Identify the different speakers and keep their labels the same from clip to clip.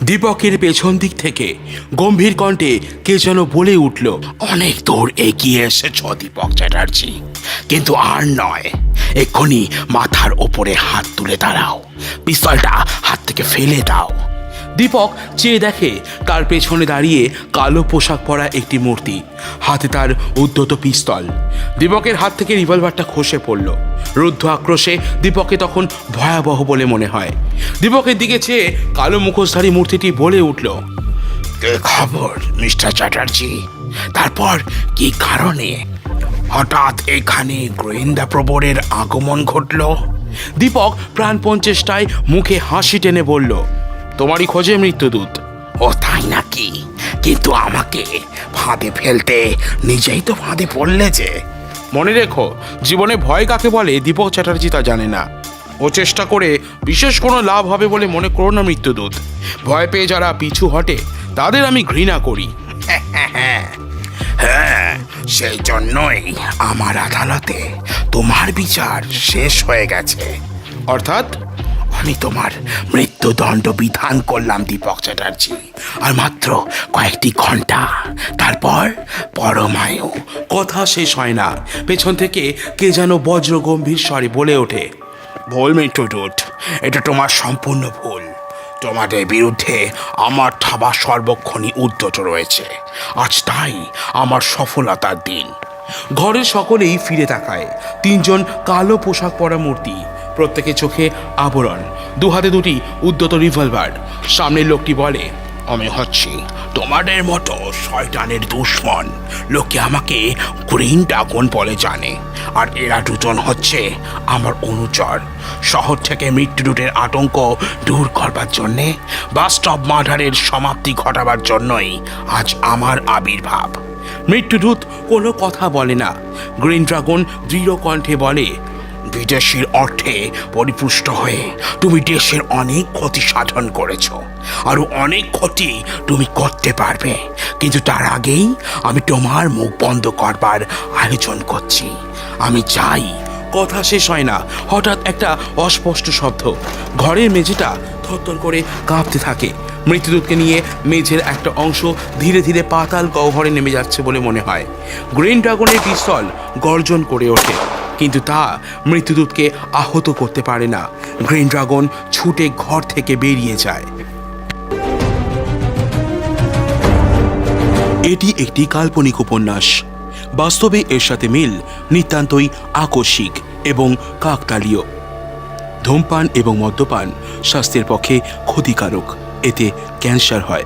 Speaker 1: দীপকের পেছন দিক থেকে গম্ভীর কণ্ঠে কে যেন বলে উঠল,
Speaker 2: অনেক দূর এগিয়ে এসেছ দীপক চ্যাটার্জি, কিন্তু আর নয়। এক্ষুনি মাথার ওপরে হাত তুলে দাঁড়াও, পিস্তলটা হাত থেকে ফেলে দাও।
Speaker 1: দীপক চেয়ে দেখে তার পেছনে দাঁড়িয়ে কালো পোশাক পরা একটি মূর্তি, হাতে তার উদ্ধত পিস্তল। দীপকের হাত থেকে রিভলভারটা খসে পড়ল। রুদ্ধ আক্রোশে দীপককে তখন ভয়াবহ বলে মনে হয়। দীপকের দিকে চেয়ে কালো মুখোশধারী মূর্তিটি বলে উঠল,
Speaker 2: কে খবর মিস্টার চ্যাটার্জি? তারপর কি কারণে হঠাৎ এখানে গোয়েন্দা প্রবরের আগমন ঘটল?
Speaker 1: দীপক প্রাণপণ চেষ্টায় মুখে হাসি টেনে বলল, তোমারই খোঁজে মৃত্যুদূত।
Speaker 2: ও তাই নাকি? কিন্তু আমাকে ফাঁদে ফেলতে নিজেই তো ফাঁদে পড়লে যে।
Speaker 1: মনে রেখো, জীবনে ভয় কাকে বলে দীপক চ্যাটার্জি তা জানে না। ও চেষ্টা করে বিশেষ কোনো লাভ হবে বলে মনে করো না মৃত্যুদূত। ভয় পেয়ে যারা পিছু হটে তাদের আমি ঘৃণা করি।
Speaker 2: হ্যাঁ, সেই জন্যই আমার আদালতে তোমার বিচার শেষ হয়ে গেছে।
Speaker 1: অর্থাৎ
Speaker 2: আমি তোমার মৃত্যুদণ্ড বিধান করলাম দীপক চ্যাটার্জি, আর মাত্র কয়েকটি ঘন্টা, তারপর পরমায়ু।
Speaker 1: কথা শেষ হয় না, পেছন থেকে কে যেন বজ্র গম্ভীর স্বরে বলে ওঠে,
Speaker 2: ভুল মৃত্যুদূত, এটা তোমার সম্পূর্ণ ভুল। তোমাদের বিরুদ্ধে আমার থাবা সর্বক্ষণই উদ্যত রয়েছে। আজ তাই আমার সফলতার দিন।
Speaker 1: ঘরের সকলেই ফিরে তাকায়। তিনজন কালো পোশাক পরা মূর্তি, প্রত্যেকে চোখে আবরণ, দু হাতে দুটি উদ্যত রিভলভার। সামনের লোকটি বলে,
Speaker 2: আমি হচ্ছি তোমাদের মতো শয়তানের দুশ্মন। লোকে আমাকে গ্রিন ড্রাগন বলে জানে, আর এরা দুজন হচ্ছে আমার অনুচর। শহর থেকে মৃত্যুদূতের আতঙ্ক দূর করবার জন্যে, বাস্তব মার্ডারের সমাপ্তি ঘটাবার জন্যই আজ আমার আবির্ভাব।
Speaker 1: মৃত্যুদূত কোনো কথা বলে না। গ্রিন ড্রাগন দৃঢ় কণ্ঠে বলে,
Speaker 2: বিদেশির অর্থে পরিপুষ্ট হয়ে তুমি দেশের অনেক ক্ষতি সাধন করেছ, আরও অনেক ক্ষতি তুমি করতে পারবে, কিন্তু তার আগেই আমি তোমার মুখ বন্ধ করবার আয়োজন করছি। আমি চাই।
Speaker 1: কথা শেষ হয় না, হঠাৎ একটা অস্পষ্ট শব্দ। ঘরের মেঝেটা থরথর করে কাঁপতে থাকে। মৃত্যুদূতকে নিয়ে মেঝের একটা অংশ ধীরে ধীরে পাতাল গহ্বরে নেমে যাচ্ছে বলে মনে হয়। গ্রিন ড্রাগনের পিস্তল গর্জন করে ওঠে, কিন্তু তা মৃত্যুদূতকে আহত করতে পারে না। গ্রিন ড্রাগন ছুটে ঘর থেকে বেরিয়ে যায়। এটি একটি কাল্পনিক উপন্যাস। বাস্তবে এর সাথে মিল নিতান্তই আকস্মিক এবং কাকতালীয়। ধূমপান এবং মদ্যপান স্বাস্থ্যের পক্ষে ক্ষতিকারক, এতে ক্যান্সার হয়।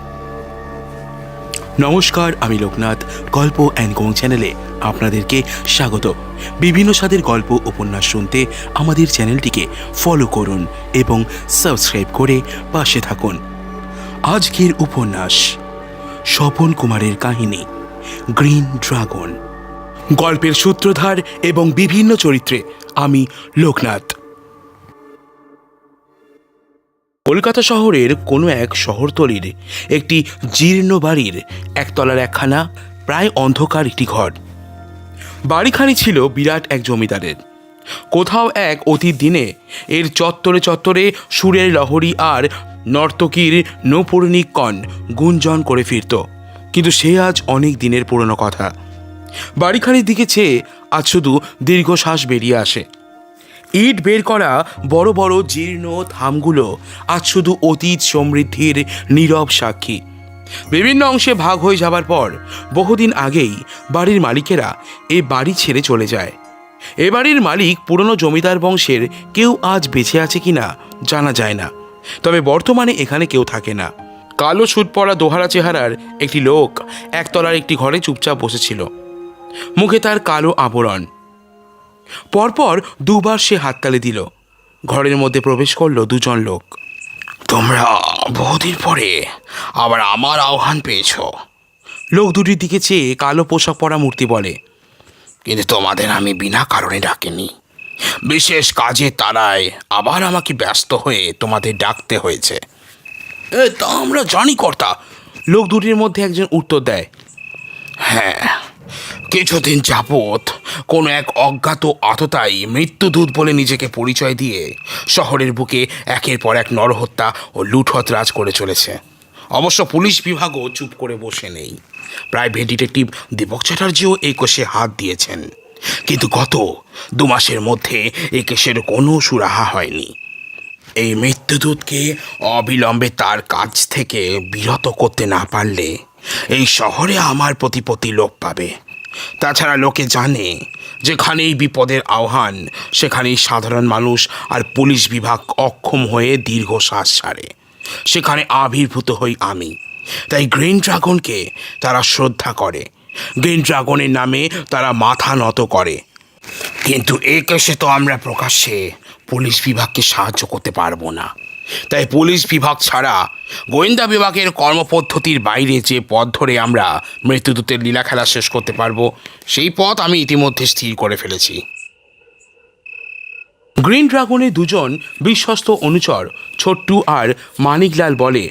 Speaker 1: নমস্কার, আমি লোকনাথ। গল্প অ্যান্ড গোং চ্যানেলে আপনাদেরকে স্বাগত। বিভিন্ন স্বাদের গল্প উপন্যাস শুনতে আমাদের চ্যানেলটিকে ফলো করুন এবং সাবস্ক্রাইব করে পাশে থাকুন। আজকের উপন্যাস স্বপন কুমারের কাহিনী গ্রিন ড্রাগন। গল্পের সূত্রধার এবং বিভিন্ন চরিত্রে আমি লোকনাথ। কলকাতা শহরের কোনো এক শহরতলির একটি জীর্ণ বাড়ির একতলার একখানা প্রায় অন্ধকার একটি ঘর। বাড়িখানি ছিল বিরাট এক জমিদারের। কোথাও এক অতীত দিনে এর চত্বরে চত্বরে সুরের লহরী আর নর্তকীর নৌপূর্ণিক কণ গুঞ্জন করে ফিরত, কিন্তু সে আজ অনেক দিনের পুরনো কথা। বাড়িখানির দিকে চেয়ে আজ শুধু দীর্ঘশ্বাস বেরিয়ে আসে। ইট বের করা বড় বড় জীর্ণ থামগুলো আজ শুধু অতীত সমৃদ্ধির নীরব সাক্ষী। বিভিন্ন অংশে ভাগ হয়ে যাবার পর বহুদিন আগেই বাড়ির মালিকেরা এ বাড়ি ছেড়ে চলে যায়। এ বাড়ির মালিক পুরনো জমিদার বংশের কেউ আজ বেঁচে আছে কিনা জানা যায় না, তবে বর্তমানে এখানে কেউ থাকে না। কালো সুট পরা দোহারা চেহারার একটি লোক একতলার একটি ঘরে চুপচাপ বসেছিল, মুখে তার কালো আবরণ। পরপর দুবার সে হাততালি দিল। ঘরের মধ্যে প্রবেশ করলো দুজন লোক।
Speaker 2: তোমরা বহুদিন পরে আবার আমার আহ্বান পেয়েছ।
Speaker 1: লোক দুটির দিকে চেয়ে কালো পোশাক পরা মূর্তি বলে,
Speaker 2: কিন্তু তোমাদের আমি বিনা কারণে ডাকিনি। বিশেষ কাজে তারায় আবার আমাকে ব্যস্ত হয়ে তোমাদের ডাকতে হয়েছে।
Speaker 1: তা আমরা জানি কর্তা। লোক দুটির মধ্যে একজন উত্তর দেয়,
Speaker 2: হ্যাঁ, কিছুদিন যাবৎ কোনো এক অজ্ঞাত আততায়ী মৃত্যুদূত বলে নিজেকে পরিচয় দিয়ে শহরের বুকে একের পর এক নরহত্যা ও লুঠত রাজ করে চলেছে। অবশ্য পুলিশ বিভাগও চুপ করে বসে নেই। প্রাইভেট ডিটেকটিভ দীপক চ্যাটার্জিও এই কেসে হাত দিয়েছেন, কিন্তু গত 2 মাসের মধ্যে এই কেসের কোনো সুরাহা হয়নি। এই মৃত্যুদূতকে অবিলম্বে তার কাজ থেকে বিরত করতে না পারলে এই শহরে আমার প্রতিপত্তি লোপ পাবে। তাছাড়া লোকে জানে যেখানেই বিপদের আহ্বান সেখানেই সাধারণ মানুষ আর পুলিশ বিভাগ অক্ষম হয়ে দীর্ঘশ্বাস ছাড়ে। সেখানে আবির্ভূত হই আমি। তাই গ্রিন ড্রাগনকে তারা শ্রদ্ধা করে, গ্রিন ড্রাগনের নামে তারা মাথা নত করে। কিন্তু এই কেসে তো আমরা প্রকাশ্যে পুলিশ বিভাগকে সাহায্য করতে পারবো না। তাই পুলিশ বিভাগ ছাড়া গোয়েন্দা বিভাগের কর্মপদ্ধতির বাইরে যে পথ ধরে আমরা মৃত্যুদূতের লীলা খেলা শেষ করতে পারবো, সেই পথ আমি ইতিমধ্যে স্থির করে ফেলেছি।
Speaker 1: গ্রিন ড্রাগনের দুজন বিশ্বস্ত অনুচর ছোট্টু আর মানিকলাল বলে,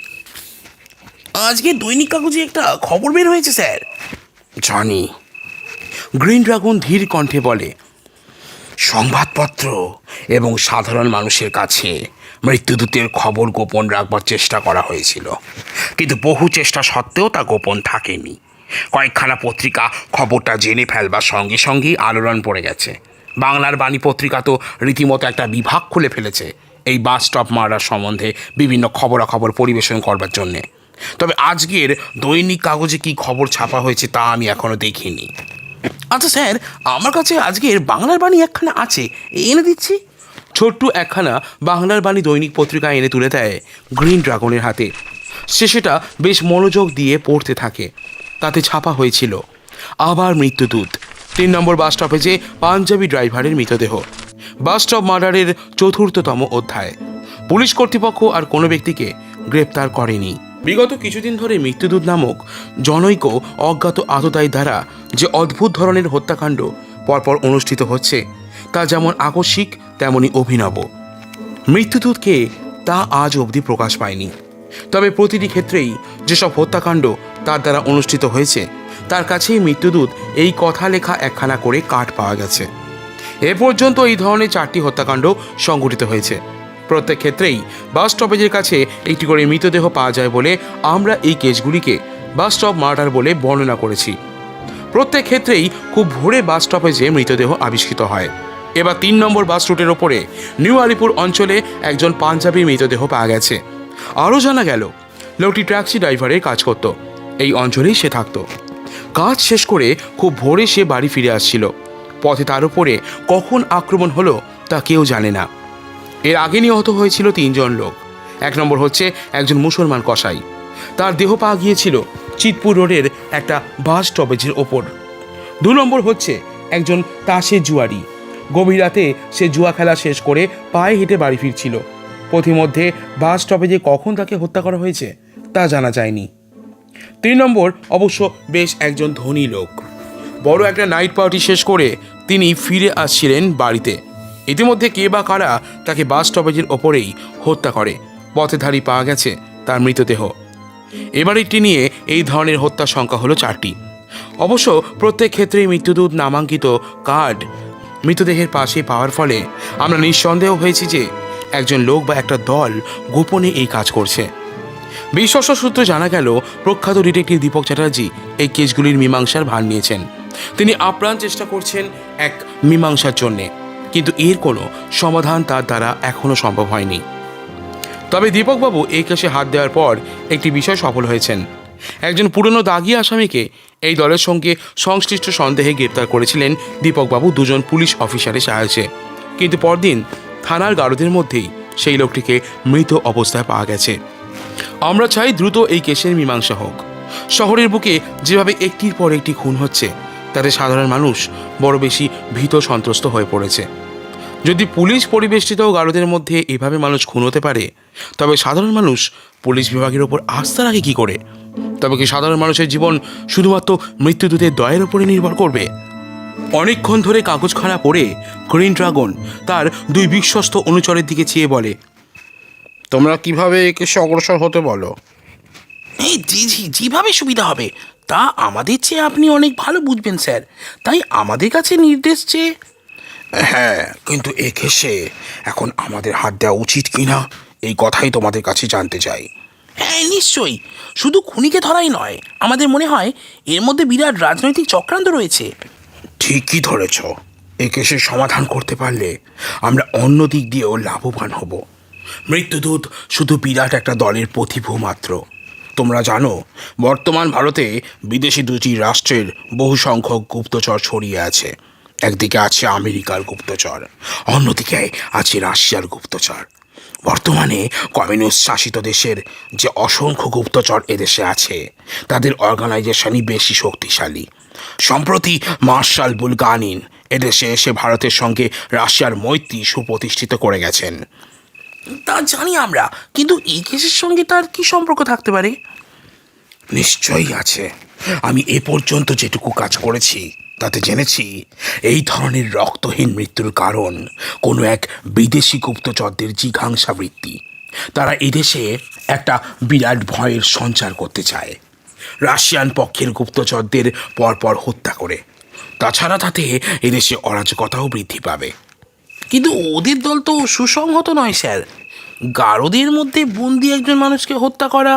Speaker 2: আজকে দৈনিক কাগজে একটা খবর বের হয়েছে স্যার। জানি।
Speaker 1: গ্রিন ড্রাগন ধীর কণ্ঠে বলে,
Speaker 2: সংবাদপত্র এবং সাধারণ মানুষের কাছে মৃত্যুদূতের খবর গোপন রাখবার চেষ্টা করা হয়েছিল, কিন্তু বহু চেষ্টা সত্ত্বেও তা গোপন থাকেনি। কয়েকখানা পত্রিকা খবরটা জেনে ফেলবার সঙ্গে সঙ্গেই আলোড়ন পড়ে গেছে। বাংলার বাণী পত্রিকা তো রীতিমতো একটা বিভাগ খুলে ফেলেছে এই বাস স্টপ মার্ডার সম্বন্ধে বিভিন্ন খবরাখবর পরিবেশন করবার জন্যে। তবে আজকের দৈনিক কাগজে কি খবর ছাপা হয়েছে তা আমি এখনও দেখিনি।
Speaker 1: আচ্ছা স্যার, আমার কাছে আজকের বাংলার বাণী একখানা আছে, এনে দিচ্ছি। ছোট্টু একখানা বাংলার বাণী দৈনিক পত্রিকা এনে তুলে দেয় গ্রিন ড্রাগনের হাতে। সে সেটা বেশ মনোযোগ দিয়ে পড়তে থাকে। তাতে ছাপা হয়েছিল, আবার মৃত্যুদূত, 3 নম্বর বাস স্টপেজে পাঞ্জাবি ড্রাইভারের মৃতদেহ, বাস স্টপ মার্ডারের 4র্থতম অধ্যায়। পুলিশ কর্তৃপক্ষ আর কোনো ব্যক্তিকে গ্রেপ্তার করেনি। বিগত কিছুদিন ধরে মৃত্যুদূত নামক জনৈক অজ্ঞাত আততায়ী দ্বারা যে অদ্ভুত ধরনের হত্যাকাণ্ড পরপর অনুষ্ঠিত হচ্ছে তা যেমন আকস্মিক তেমনি অভিনব। মৃত্যুদূতকে তা আজ অবধি প্রকাশ পায়নি। তবে প্রতিটি ক্ষেত্রেই যেসব হত্যাকাণ্ড তার দ্বারা অনুষ্ঠিত হয়েছে তার কাছেই মৃত্যুদূত এই কথা লেখা একখানা করে কার্ড পাওয়া গেছে। এ পর্যন্ত এই ধরনের 4টি হত্যাকাণ্ড সংঘটিত হয়েছে। প্রত্যেক ক্ষেত্রেই বাস স্টপেজের কাছে একটি করে মৃতদেহ পাওয়া যায় বলে আমরা এই কেসগুলিকে বাস স্টপ মার্ডার বলে বর্ণনা করেছি। প্রত্যেক ক্ষেত্রেই খুব ভোরে বাস স্টপেজে মৃতদেহ আবিষ্কৃত হয়। এবার 3 নম্বর বাস রুটের ওপরে নিউ আলিপুর অঞ্চলে একজন পাঞ্জাবির মৃতদেহ পাওয়া গেছে। আরও জানা গেল লোকটি ট্যাক্সি ড্রাইভারের কাজ করত, এই অঞ্চলেই সে থাকত। কাজ শেষ করে খুব ভোরে সে বাড়ি ফিরে আসছিল। পথে তার উপরে কখন আক্রমণ হলো তা কেউ জানে না। এর আগে নিহত হয়েছিল 3 জন লোক। 1 নম্বর হচ্ছে একজন মুসলমান কসাই, তার দেহ পাওয়া গিয়েছিল চিতপুর রোডের একটা বাস স্টপেজের ওপর। 2 নম্বর হচ্ছে একজন তাসের জুয়ারি, গভীর রাতে সে জুয়া খেলা শেষ করে পায়ে হেঁটে বাড়ি ফিরছিল। পথিমধ্যে বাস স্টপেজে কখন তাকে হত্যা করা হয়েছে তা জানা যায়নি। 3 নম্বর অবশ্য বেশ একজন ধনী লোক, বড় একটা নাইট পার্টি শেষ করে তিনি ফিরে আসছিলেন বাড়িতে। ইতিমধ্যে কে বা কারা তাকে বাস স্টপেজের ওপরেই হত্যা করে। পথেধারী পাওয়া গেছে তার মৃতদেহ। এবারেরটি নিয়ে এই ধরনের হত্যার সংখ্যা হলো 4টি। অবশ্য প্রত্যেক ক্ষেত্রেই মৃত্যুদূত নামাঙ্কিত কার্ড মৃতদেহের পাশে পাওয়ার ফলে আমরা নিঃসন্দেহ হয়েছি যে একজন লোক বা একটা দল গোপনে এই কাজ করছে। বিশ্বস্ত সূত্রে জানা গেল প্রখ্যাত ডিটেকটিভ দীপক চ্যাটার্জি এই কেসগুলির মীমাংসার ভার নিয়েছেন। তিনি আপ্রাণ চেষ্টা করছেন এক মীমাংসার জন্যে, কিন্তু এর কোনো সমাধান তার দ্বারা এখনও সম্ভব হয়নি। তবে দীপকবাবু এই কেসে হাত দেওয়ার পর একটি বিষয় সফল হয়েছেন। একজন পুরনো দাগি আসামিকে এই দলের সঙ্গে সংশ্লিষ্ট সন্দেহে গ্রেপ্তার করেছিলেন দীপকবাবু 2 জন পুলিশ অফিসারের সাহায্যে। কিন্তু পরদিন থানার গারদের মধ্যেই সেই লোকটিকে মৃত অবস্থায় পাওয়া গেছে। আমরা চাই দ্রুত এই কেসের মীমাংসা হোক। শহরের বুকে যেভাবে একটির পর একটি খুন হচ্ছে তাতে সাধারণ মানুষ বড় বেশি ভীত সন্ত্রস্ত হয়ে পড়েছে। যদি পুলিশ পরিবেষ্টিত গারদের মধ্যে এভাবে মানুষ খুন হতে পারে তবে সাধারণ মানুষ পুলিশ বিভাগের ওপর আস্থা রাখে কী করে? তবে কি সাধারণ মানুষের জীবন শুধুমাত্র মৃত্যুদূতের দয়ের ওপরে নির্ভর করবে? অনেকক্ষণ ধরে কাগজখানা পড়ে গ্রিন ড্রাগন তার 2 বিশ্বস্ত অনুচরের দিকে চেয়ে বলে,
Speaker 2: তোমরা কিভাবে একে অগ্রসর হতে বলো?
Speaker 3: এই যেভাবে সুবিধা হবে তা আমাদের চেয়ে আপনি অনেক ভালো বুঝবেন স্যার, তাই আমাদের কাছে নির্দেশ চেয়ে।
Speaker 2: হ্যাঁ, কিন্তু এ কেসে এখন আমাদের হাত দেওয়া উচিত কিনা এই কথাই তোমাদের কাছে জানতে চাই।
Speaker 3: হ্যাঁ নিশ্চয়ই, শুধু খুনিকে ধরাই নয়, আমাদের মনে হয় এর মধ্যে বিরাট রাজনৈতিক চক্রান্ত রয়েছে।
Speaker 2: ঠিকই ধরেছ। এই কেসের সমাধান করতে পারলে আমরা অন্য দিক দিয়েও লাভবান হব। মৃত্যুদূত শুধু বিরাট একটা দলের প্রতিভূ মাত্র। তোমরা জানো, বর্তমান ভারতে বিদেশি দুটি রাষ্ট্রের বহু সংখ্যক গুপ্তচর ছড়িয়ে আছে। একদিকে আছে আমেরিকার গুপ্তচর, অন্যদিকে আছে রাশিয়ার গুপ্তচর। বর্তমানে কমিউনিস্ট শাসিত দেশের যে অসংখ্য গুপ্তচর এদেশে আছে, তাদের অর্গানাইজেশনই বেশি শক্তিশালী। সম্প্রতি মার্শাল বুলগানিন এদেশে এসে ভারতের সঙ্গে রাশিয়ার মৈত্রী সুপ্রতিষ্ঠিত করে গেছেন।
Speaker 3: তা জানি আমরা, কিন্তু এই কেসের সঙ্গে তার কি সম্পর্ক থাকতে পারে?
Speaker 2: নিশ্চয়ই আছে। আমি এ পর্যন্ত যেটুকু কাজ করেছি তাতে জেনেছি এই ধরনের রক্তহীন মৃত্যুর কারণ কোনো এক বিদেশি গুপ্তচরদের জিঘাংসা বৃত্তি। তারা এদেশে একটা বিরাট ভয়ের সঞ্চার করতে চায়, রাশিয়ান পক্ষের গুপ্তচরদের পরপর হত্যা করে। তাছাড়া তাতে এদেশে অরাজকতাও বৃদ্ধি পাবে।
Speaker 3: কিন্তু ওদের দল তো সুসংহত নয় স্যার। গারদের মধ্যে বন্দি একজন মানুষকে হত্যা করা।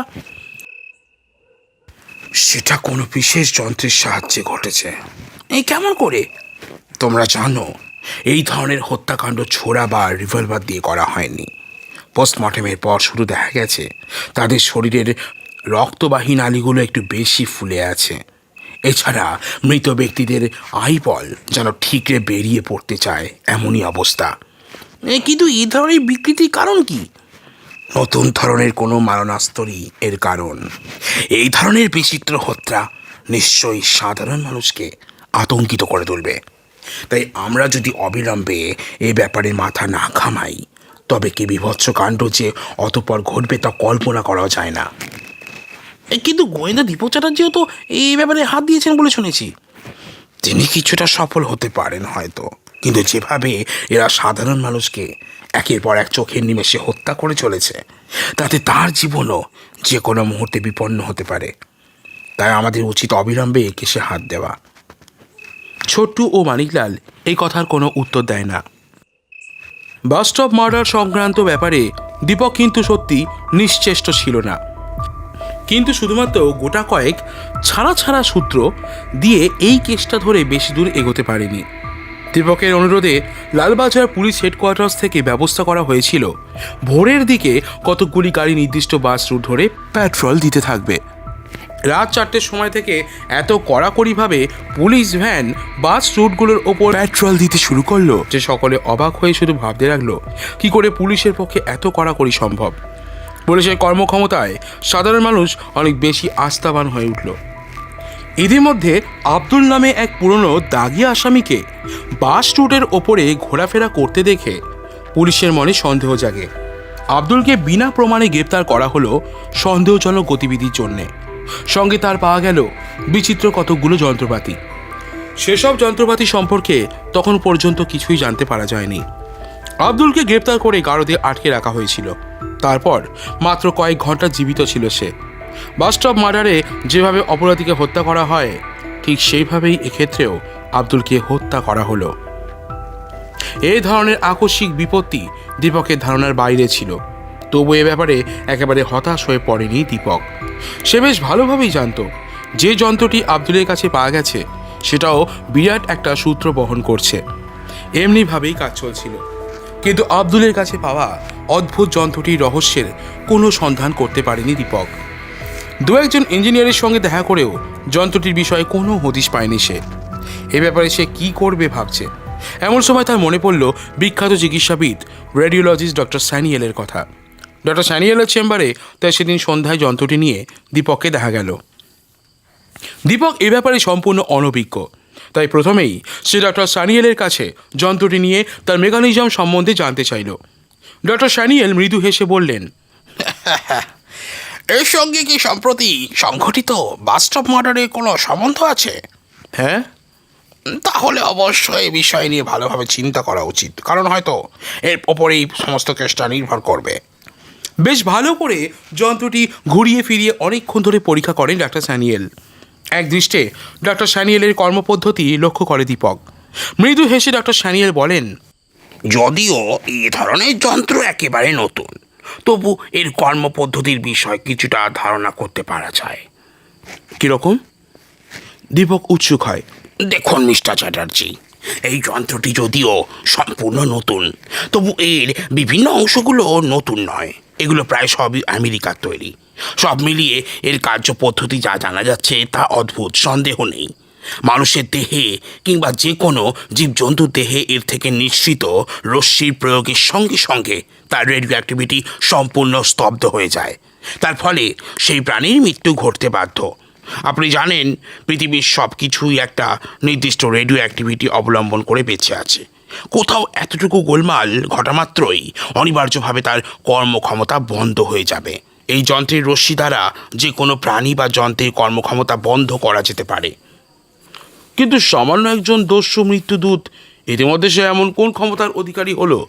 Speaker 2: সেটা কোনো বিশেষ যন্ত্রের সাহায্যে ঘটেছে।
Speaker 3: এই কেমন করে?
Speaker 2: তোমরা জানো, এই ধরনের হত্যাকাণ্ড ছোড়া বা রিভলভার দিয়ে করা হয়নি। পোস্টমর্টেমের পর শুধু দেখা গেছে তাদের শরীরের রক্তবাহী নালীগুলো একটু বেশি ফুলে আছে। এছাড়া মৃত ব্যক্তিদের আইবল যেন ঠিকরে বেরিয়ে পড়তে চায়, এমনই অবস্থা।
Speaker 3: কিন্তু এই ধরনের বিকৃতির কারণ কি?
Speaker 2: নতুন ধরনের কোনো মারণাস্ত্রই এর কারণ। এই ধরনের বিচিত্র হত্যা নিশ্চয়ই সাধারণ মানুষকে আতঙ্কিত করে তুলবে। তাই আমরা যদি অবিলম্বে এ ব্যাপারে মাথা না ঘামাই, তবে কি বিভৎস কাণ্ড যে অতঃপর ঘটবে তা কল্পনা করা যায় না।
Speaker 3: কিন্তু গোয়েন্দা দীপক চ্যাটার্জিও তো এই ব্যাপারে হাত দিয়েছেন বলে শুনেছি।
Speaker 2: তিনি কিছুটা সফল হতে পারেন হয়তো, কিন্তু যেভাবে এরা সাধারণ মানুষকে একের পর এক চোখের নিমেষে হত্যা করে চলেছে, তাতে তার জীবনও যে কোনো মুহূর্তে বিপন্ন হতে পারে। তাই আমাদের উচিত অবিলম্বে এ কেসে হাত দেওয়া।
Speaker 1: ছোট্টু ও মানিকলাল এই কথার কোনো উত্তর দেয় না। বাস স্টপ মার্ডার সংক্রান্ত ব্যাপারে দীপক কিন্তু সত্যি নিশ্চেষ্ট ছিল না, কিন্তু শুধুমাত্র গোটা কয়েক ছাড়া ছাড়া সূত্র দিয়ে এই কেসটা ধরে বেশি দূর এগোতে পারেনি। দীপকের অনুরোধে লালবাজার পুলিশ হেডকোয়ার্টার্স থেকে ব্যবস্থা করা হয়েছিল ভোরের দিকে কতকগুলি গাড়ি নির্দিষ্ট বাস রুট ধরে পেট্রোল দিতে থাকবে। রাত 4টের সময় থেকে এত কড়াকড়িভাবে পুলিশ ভ্যান বাস রুটগুলোর ওপর পেট্রোল দিতে শুরু করলো যে সকলে অবাক হয়ে শুধু ভাবতে লাগলো কি করে পুলিশের পক্ষে এত কড়াকড়ি সম্ভব। পুলিশের কর্মক্ষমতায় সাধারণ মানুষ অনেক বেশি আস্থাবান হয়ে উঠল। ইতিমধ্যে আব্দুল নামে এক পুরনো দাগি আসামিকে বাস রুটের ওপরে ঘোরাফেরা করতে দেখে পুলিশের মনে সন্দেহ জাগে। আব্দুলকে বিনা প্রমাণে গ্রেপ্তার করা হলো সন্দেহজনক গতিবিধির জন্যে। সঙ্গে তার পাওয়া গেল বিচিত্র কতকগুলো যন্ত্রপাতি। সেসব যন্ত্রপাতি সম্পর্কে তখন পর্যন্ত কিছুই জানতে পারা যায়নি। আব্দুলকে গ্রেপ্তার করে গারদে আটকে রাখা হয়েছিল। তারপর মাত্র কয়েক ঘন্টা জীবিত ছিল সে। বাসস্টপ মার্ডারে যেভাবে অপরাধীকে হত্যা করা হয়, ঠিক সেইভাবেই এক্ষেত্রেও আব্দুলকে হত্যা করা হলো। এই ধরনের আকস্মিক বিপত্তি দীপকের ধারণার বাইরে ছিল। তবু এ ব্যাপারে একেবারে হতাশ হয়ে পড়েনি দীপক। সে বেশ ভালোভাবেই জানত যে যন্ত্রটি আব্দুলের কাছে পাওয়া গেছে সেটাও বিরাট একটা সূত্র বহন করছে। এমনিভাবেই কাজ চলছিল, কিন্তু আব্দুলের কাছে পাওয়া অদ্ভুত যন্ত্রটির রহস্যের কোনো সন্ধান করতে পারেনি দীপক। দু একজন ইঞ্জিনিয়ারের সঙ্গে দেখা করেও যন্ত্রটির বিষয়ে কোনো হদিশ পায়নি সে। এ ব্যাপারে সে কী করবে ভাবছে। এমন সময় তার মনে পড়ল বিখ্যাত চিকিৎসাবিদ রেডিওলজিস্ট ডক্টর স্যানিয়েলের কথা। ডক্টর স্যানিয়েলের চেম্বারে তাই সেদিন সন্ধ্যায় যন্ত্রটি নিয়ে দীপককে দেখা গেল। দীপক এ ব্যাপারে সম্পূর্ণ অনভিজ্ঞ, তাই প্রথমেই সে ডক্টর স্যানিয়েলের কাছে যন্ত্রটি নিয়ে তার মেকানিজম সম্বন্ধে জানতে চাইল। ডক্টর স্যানিয়েল মৃদু হেসে বললেন,
Speaker 2: এর সঙ্গে কি সম্প্রতি সংঘটিত বাসস্টপ মার্ডারে কোনো সম্বন্ধ আছে?
Speaker 1: হ্যাঁ,
Speaker 2: তাহলে অবশ্যই এই বিষয় নিয়ে ভালোভাবে চিন্তা করা উচিত, কারণ হয়তো এর ওপরেই সমস্ত কেসটা নির্ভর করবে।
Speaker 1: বেশ ভালো করে যন্ত্রটি ঘুরিয়ে ফিরিয়ে অনেকক্ষণ ধরে পরীক্ষা করেন ডাক্তার স্যানিয়েল। এক দৃষ্টে ডক্টর স্যানিয়েলের কর্মপদ্ধতি লক্ষ্য করে দীপক। মৃদু হেসে ডক্টর স্যানিয়েল বলেন,
Speaker 2: যদিও এই ধরনের যন্ত্র একেবারে নতুন, তবু এর কর্মপদ্ধতির বিষয়ে কিছুটা ধারণা করতে পারা যায়।
Speaker 1: কিরকম? দীপক উৎসুক হয়।
Speaker 2: দেখুন মিস্টার চ্যাটার্জি, এই যন্ত্রটি যদিও সম্পূর্ণ নতুন, তবু এর বিভিন্ন অংশগুলো নতুন নয়। এগুলো প্রায় সবই আমেরিকার তৈরি। সব মিলিয়ে এর কার্যপদ্ধতি যা জানা যাচ্ছে তা অদ্ভুত, সন্দেহ নেই। মানুষের দেহে কিংবা যে কোনো জীবজন্তুর দেহে এর থেকে নিঃসৃত রশ্মির প্রয়োগের সঙ্গে সঙ্গে তার রেডিও অ্যাক্টিভিটি সম্পূর্ণ স্তব্ধ হয়ে যায়। তার ফলে সেই প্রাণীর মৃত্যু ঘটতে বাধ্য। আপনি জানেন, পৃথিবীর সব কিছুই একটা নির্দিষ্ট রেডিও অ্যাক্টিভিটি অবলম্বন করে বেঁচে আছে। কোথাও এতটুকু গোলমাল ঘটা মাত্রই অনিবার্যভাবে তার কর্মক্ষমতা বন্ধ হয়ে যাবে। এই যন্ত্রের রশ্মি দ্বারা যে কোনো প্রাণী বা যন্ত্রের কর্মক্ষমতা বন্ধ করা যেতে পারে।
Speaker 1: কিন্তু সামান্য একজন দস্যু মৃত্যুদূত, ইতিমধ্যে সে এমন কোন ক্ষমতার অধিকারী হলো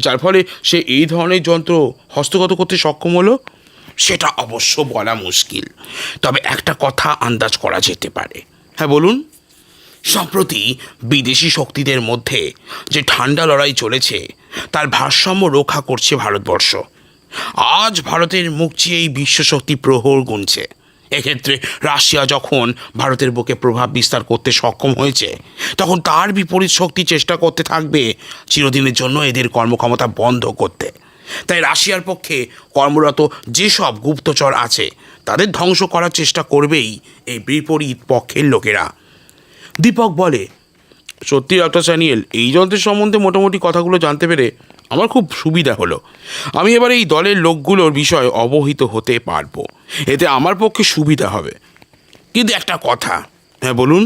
Speaker 1: যার ফলে সে এই ধরনের যন্ত্র হস্তগত করতে সক্ষম হলো?
Speaker 2: সেটা অবশ্য বলা মুশকিল, তবে একটা কথা আন্দাজ করা যেতে পারে।
Speaker 1: হ্যাঁ, বলুন।
Speaker 2: সম্প্রতি বিদেশি শক্তিদের মধ্যে যে ঠান্ডা লড়াই চলেছে তার ভারসাম্য রক্ষা করছে ভারতবর্ষ। আজ ভারতের মুখ চেয়ে এই বিশ্বশক্তি প্রহর গুনছে। এক্ষেত্রে রাশিয়া যখন ভারতের বুকে প্রভাব বিস্তার করতে সক্ষম হয়েছে, তখন তার বিপরীত শক্তি চেষ্টা করতে থাকবে চিরদিনের জন্য এদের কর্মক্ষমতা বন্ধ করতে। তাই রাশিয়ার পক্ষে কর্মরত যেসব গুপ্তচর আছে তাদের ধ্বংস করার চেষ্টা করবেই এই বিপরীত পক্ষের লোকেরা।
Speaker 1: দীপক বলে, সত্যি ডক্টর স্যানিয়েল, এই যন্ত্রের সম্বন্ধে মোটামুটি কথাগুলো জানতে পেরে আমার খুব সুবিধা হলো। আমি এবার এই দলের লোকগুলোর বিষয়ে অবহিত হতে পারবো। এতে আমার পক্ষে সুবিধা হবে।
Speaker 2: কিন্তু একটা কথা,
Speaker 1: হ্যাঁ, বলুন।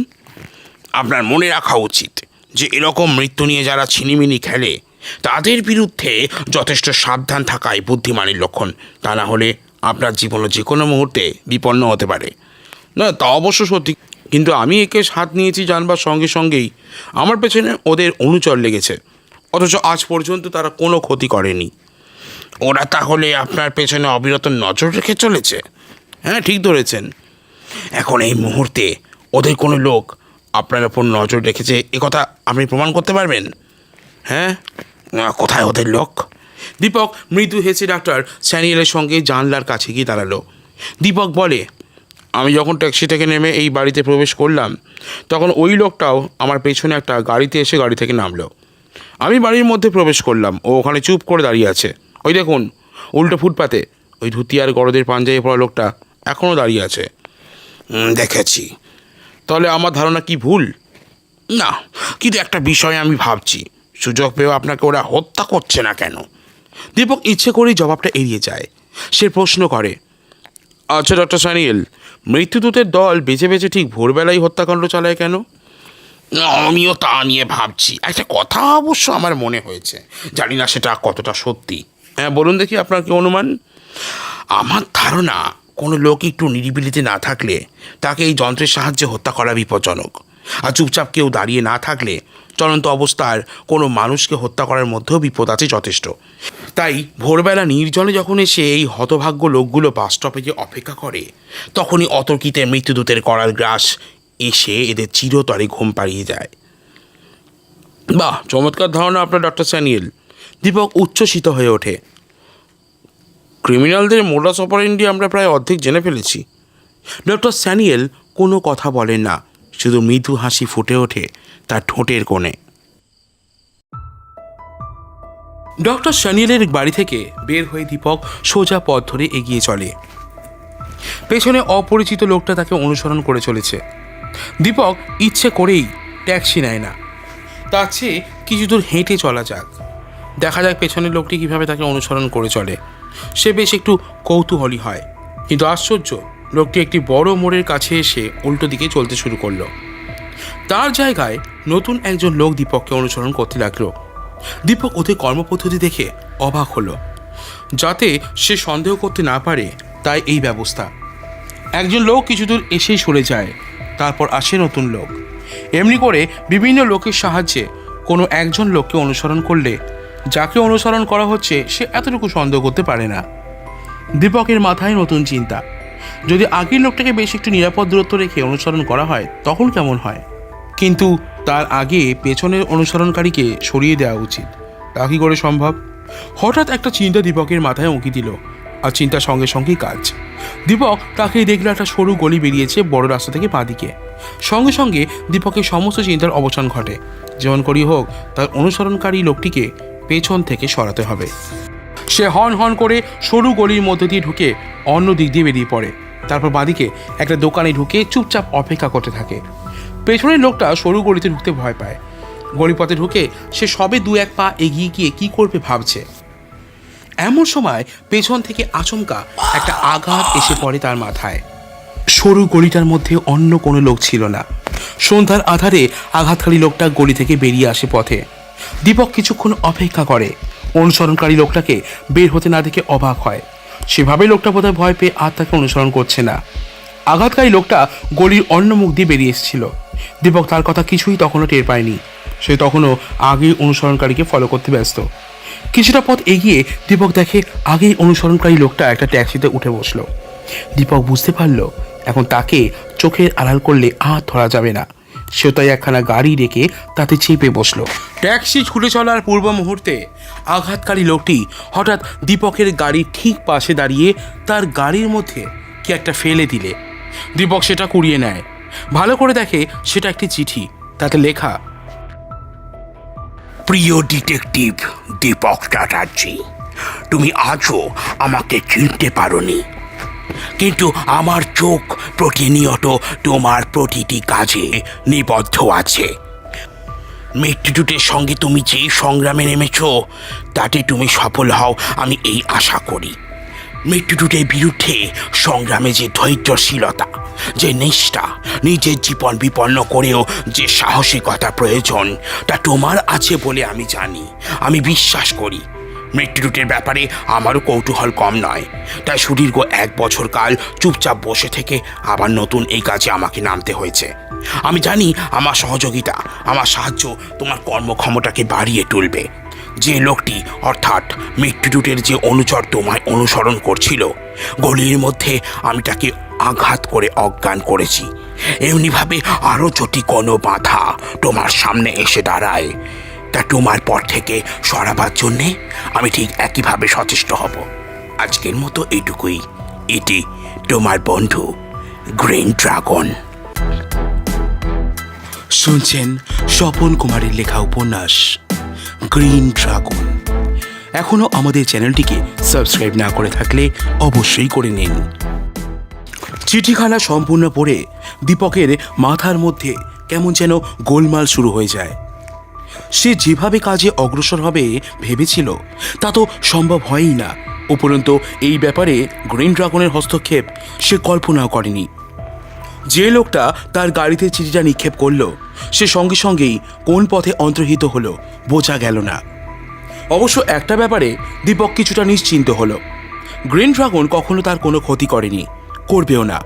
Speaker 2: আপনার মনে রাখা উচিত যে এরকম মৃত্যু নিয়ে যারা ছিনিমিনি খেলে তাদের বিরুদ্ধে যথেষ্ট সাবধান থাকাই বুদ্ধিমানের লক্ষণ। তা না হলে আপনার জীবনও যে কোনো মুহূর্তে বিপন্ন হতে পারে।
Speaker 1: না, তা অবশ্য সত্যি, কিন্তু আমি একে হাত নিয়েছি জানবার সঙ্গে সঙ্গেই আমার পেছনে ওদের অনুচর লেগেছে, অথচ আজ পর্যন্ত তারা কোনো ক্ষতি করেনি।
Speaker 2: ওরা তাহলে আপনার পেছনে অবিরত নজর রেখে চলেছে?
Speaker 1: হ্যাঁ, ঠিক ধরেছেন।
Speaker 2: এখন এই মুহূর্তে ওদের কোনো লোক আপনার ওপর নজর রেখেছে একথা আপনি প্রমাণ করতে পারবেন?
Speaker 1: হ্যাঁ।
Speaker 2: কোথায় ওদের লোক?
Speaker 1: দীপক মৃদু হেসে ডাক্তার স্যানিয়েলের সঙ্গে জানলার কাছে গিয়ে দাঁড়ালো। দীপক বলে, আমি যখন ট্যাক্সি থেকে নেমে এই বাড়িতে প্রবেশ করলাম, তখন ওই লোকটাও আমার পেছনে একটা গাড়িতে এসে গাড়ি থেকে নামলো। আমি বাড়ির মধ্যে প্রবেশ করলাম, ও ওখানে চুপ করে দাঁড়িয়ে আছে। ওই দেখুন, উল্টো ফুটপাতে ওই ধুতি আর গরদের পাঞ্জাবি পরা লোকটা এখনও দাঁড়িয়ে আছে।
Speaker 2: দেখেছি।
Speaker 1: তাহলে আমার ধারণা কি ভুল?
Speaker 2: না, কিন্তু একটা বিষয় আমি ভাবছি, সুযোগ পেয়েও আপনাকে ওরা হত্যা করছে না কেন?
Speaker 1: দীপক ইচ্ছে করেই জবাবটা এড়িয়ে যায়। সে প্রশ্ন করে, আচ্ছা ডক্টর স্যানিয়েল, মৃত্যুদূতের দল বেছে বেছে ঠিক ভোরবেলায় হত্যাকাণ্ড চালায় কেন?
Speaker 2: আমিও তা নিয়ে ভাবছি। একটা কথা অবশ্য আমার মনে হয়েছে, জানি না সেটা কতটা সত্যি।
Speaker 1: হ্যাঁ, বলুন দেখি, আপনার কি অনুমান?
Speaker 2: আমার ধারণা, কোনো লোক একটু নিরিবিলিতে না থাকলে তাকে এই যন্ত্রের সাহায্যে হত্যা করা বিপজ্জনক। আর চুপচাপ কেউ দাঁড়িয়ে না থাকলে চলন্ত অবস্থার কোনো মানুষকে হত্যা করার মধ্যেও বিপদ আছে যথেষ্ট।
Speaker 1: তাই ভোরবেলা নির্জনে যখন এসে এই হতভাগ্য লোকগুলো বাস স্টপেজে অপেক্ষা করে,
Speaker 2: তখনই অতর্কিতে মৃত্যুদূতের করাল গ্রাস এসে এদের চিরতরে ঘুম পাড়িয়ে যায়।
Speaker 1: বাহ, চমৎকার ধারণা আপনার ডক্টর স্যানিয়েল। দীপক উচ্ছ্বসিত হয়ে ওঠে। ক্রিমিনালদের মোডাস অপারেন্ডি আমরা প্রায় অর্ধেক জেনে ফেলেছি। ডক্টর স্যানিয়েল কোনো কথা বলেন না, শুধু মৃদু হাসি ফুটে ওঠে তার ঠোঁটের কোণে। ডক্টর স্যানিয়েলের বাড়ি থেকে বের হয়ে দীপক সোজা পথ ধরে এগিয়ে চলে। পেছনে অপরিচিত লোকটা তাকে অনুসরণ করে চলেছে। দীপক ইচ্ছে করেই ট্যাক্সি নেয় না, তার চেয়ে কিছু দূর হেঁটে চলা যাক, দেখা যাক পেছনের লোকটি কীভাবে তাকে অনুসরণ করে চলে। সে বেশ একটু কৌতূহলী হয়, কিন্তু আশ্চর্য, লোকটি একটি বড় মোড়ের কাছে এসে উল্টো দিকে চলতে শুরু করলো। তার জায়গায় নতুন একজন লোক দীপককে অনুসরণ করতে লাগলো। দীপক ওদের কর্মপদ্ধতি দেখে অবাক হলো। যাতে সে সন্দেহ করতে না পারে তাই এই ব্যবস্থা। একজন লোক কিছু দূর এসেই সরে যায়, তারপর আসে নতুন লোক। এমনি করে বিভিন্ন লোকের সাহায্যে কোনো একজন লোককে অনুসরণ করলে যাকে অনুসরণ করা হচ্ছে সে এতটুকু সন্দেহ করতে পারে না। দীপকের মাথায় নতুন চিন্তা, যদি আগের লোকটাকে বেশ একটু নিরাপদ দূরত্ব রেখে অনুসরণ করা হয় তখন কেমন হয়, কিন্তু তার আগে পেছনের অনুসরণকারীকে সরিয়ে দেওয়া উচিত। তা কি করে সম্ভব? হঠাৎ একটা চিন্তা দীপকের মাথায় উঁকি দিল, আর চিন্তার সঙ্গে সঙ্গেই কাজ। দীপক তাকেই দেখলো একটা সরু গলি বেরিয়েছে বড় রাস্তা থেকে বাঁদিকে। সঙ্গে সঙ্গে দীপকের সমস্ত চিন্তার অবসান ঘটে। যেমন করেই হোক তার অনুসরণকারী লোকটিকে পেছন থেকে সরাতে হবে। সে হন হন করে সরু গলির মধ্যে দিয়ে ঢুকে অন্য দিক দিয়ে বেরিয়ে পড়ে। তারপর বাঁদিকে একটা দোকানে ঢুকে চুপচাপ অপেক্ষা করতে থাকে। পেছনের লোকটা সরু গলিতে ঢুকতে ভয় পায়। গলিপথে ঢুকে সে সবে 2-1 পা এগিয়ে গিয়ে কি করবে ভাবছে। এমন সময় পেছন থেকে আচমকা একটা আঘাত এসে পড়ে তার মাথায়। সরু গলিটার মধ্যে অন্য কোনো লোক ছিল না। সন্ধ্যার আধারে আঘাতকারী লোকটা গলি থেকে বেরিয়ে আসে পথে। দীপক কিছুক্ষণ অপেক্ষা করে। অনুসরণকারী লোকটাকে বের হতে না দেখে অবাক হয়। সেভাবে লোকটা বোধহয় ভয় পেয়ে আর তাকে অনুসরণ করছে না। আঘাতকারী লোকটা গলির অন্য মুখ দিয়ে বেরিয়ে এসেছিল। দীপক তার কথা কিছুই তখনও টের পায়নি। সে তখনও আগেই অনুসরণকারীকে ফলো করতে ব্যস্ত। কিছুটা পথ এগিয়ে দীপক দেখে আগেই অনুসরণকারী লোকটা একটা ট্যাক্সিতে উঠে বসলো। দীপক বুঝতে পারল এখন তাকে চোখের আড়াল করলে আর ধরা যাবে না। সে তাই একখানা গাড়ি রেখে তাতে চেপে বসলো। ট্যাক্সি ছুটে চলার পূর্ব মুহূর্তে আঘাতকারী লোকটি হঠাৎ দীপকের গাড়ির ঠিক পাশে দাঁড়িয়ে তার গাড়ির মধ্যে কি একটা ফেলে দিলে। দীপক সেটা কুড়িয়ে নেয়। ভালো করে দেখে সেটা একটি চিঠি। তাতে লেখা,
Speaker 2: প্রিয় ডিটেকটিভ দীপক চ্যাটার্জি, তুমি আজও আমাকে চিনতে পারোনি, কিন্তু আমার চোখ প্রতিনিয়ত তোমার প্রতিটি কাজে নিবদ্ধ আছে। মৃত্যুদূতের সঙ্গে তুমি যেই সংগ্রামে নেমেছ তাতে তুমি সফল হও আমি এই আশা করি। মৃত্যুদূতের বিরুদ্ধে সংগ্রামে যে ধৈর্যশীলতা, যে নিষ্ঠা, নিজের জীবন বিপন্ন করেও যে সাহসিকতা প্রয়োজন তা তোমার আছে বলে আমি জানি, আমি বিশ্বাস করি। মৃত্যুদূতের ব্যাপারে আমারও কৌতূহল কম নয়, তাই সুদীর্ঘ 1 বছর কাল চুপচাপ বসে থেকে আবার নতুন এই কাজে আমাকে নামতে হয়েছে। আমি জানি আমার সহযোগিতা, আমার সাহায্য তোমার কর্মক্ষমতাকে বাড়িয়ে তুলবে। যে লোকটি অর্থাৎ মৃত্যুদূতের যে অনুচর তোমায় অনুসরণ করছিল, গলির মধ্যে আমি তাকে আঘাত করে অজ্ঞান করেছি। এমনিভাবে আরও যদি কোনো বাধা তোমার সামনে এসে দাঁড়ায় তা তোমার পর থেকে সরাবার জন্যে আমি ঠিক একইভাবে সচেষ্ট হব। আজকের মতো এইটুকুই। এটি তোমার বন্ধু গ্রিন ড্রাগন।
Speaker 1: শুনছেন স্বপন কুমারের লেখা উপন্যাস গ্রিন ড্রাগন। এখনও আমাদের চ্যানেলটিকে সাবস্ক্রাইব না করে থাকলে অবশ্যই করে নিন। চিঠিখানা সম্পূর্ণ পড়ে দীপকের মাথার মধ্যে কেমন যেন গোলমাল শুরু হয়ে যায়। সে যেভাবে কাজে অগ্রসর হবে ভেবেছিল তা তো সম্ভব হয়ই না। উপরন্তু এই ব্যাপারে গ্রিন ড্রাগনের হস্তক্ষেপ সে কল্পনাও করেনি। যে লোকটা তার গাড়িতে চিঠিটা নিক্ষেপ করলো সে সঙ্গে সঙ্গেই কোন পথে অন্তর্হিত হলো বোঝা গেল না। অবশ্য একটা ব্যাপারে দীপক কিছুটা নিশ্চিন্ত হলো, গ্রিন ড্রাগন কখনো তার কোনো ক্ষতি করেনি, করবেও না।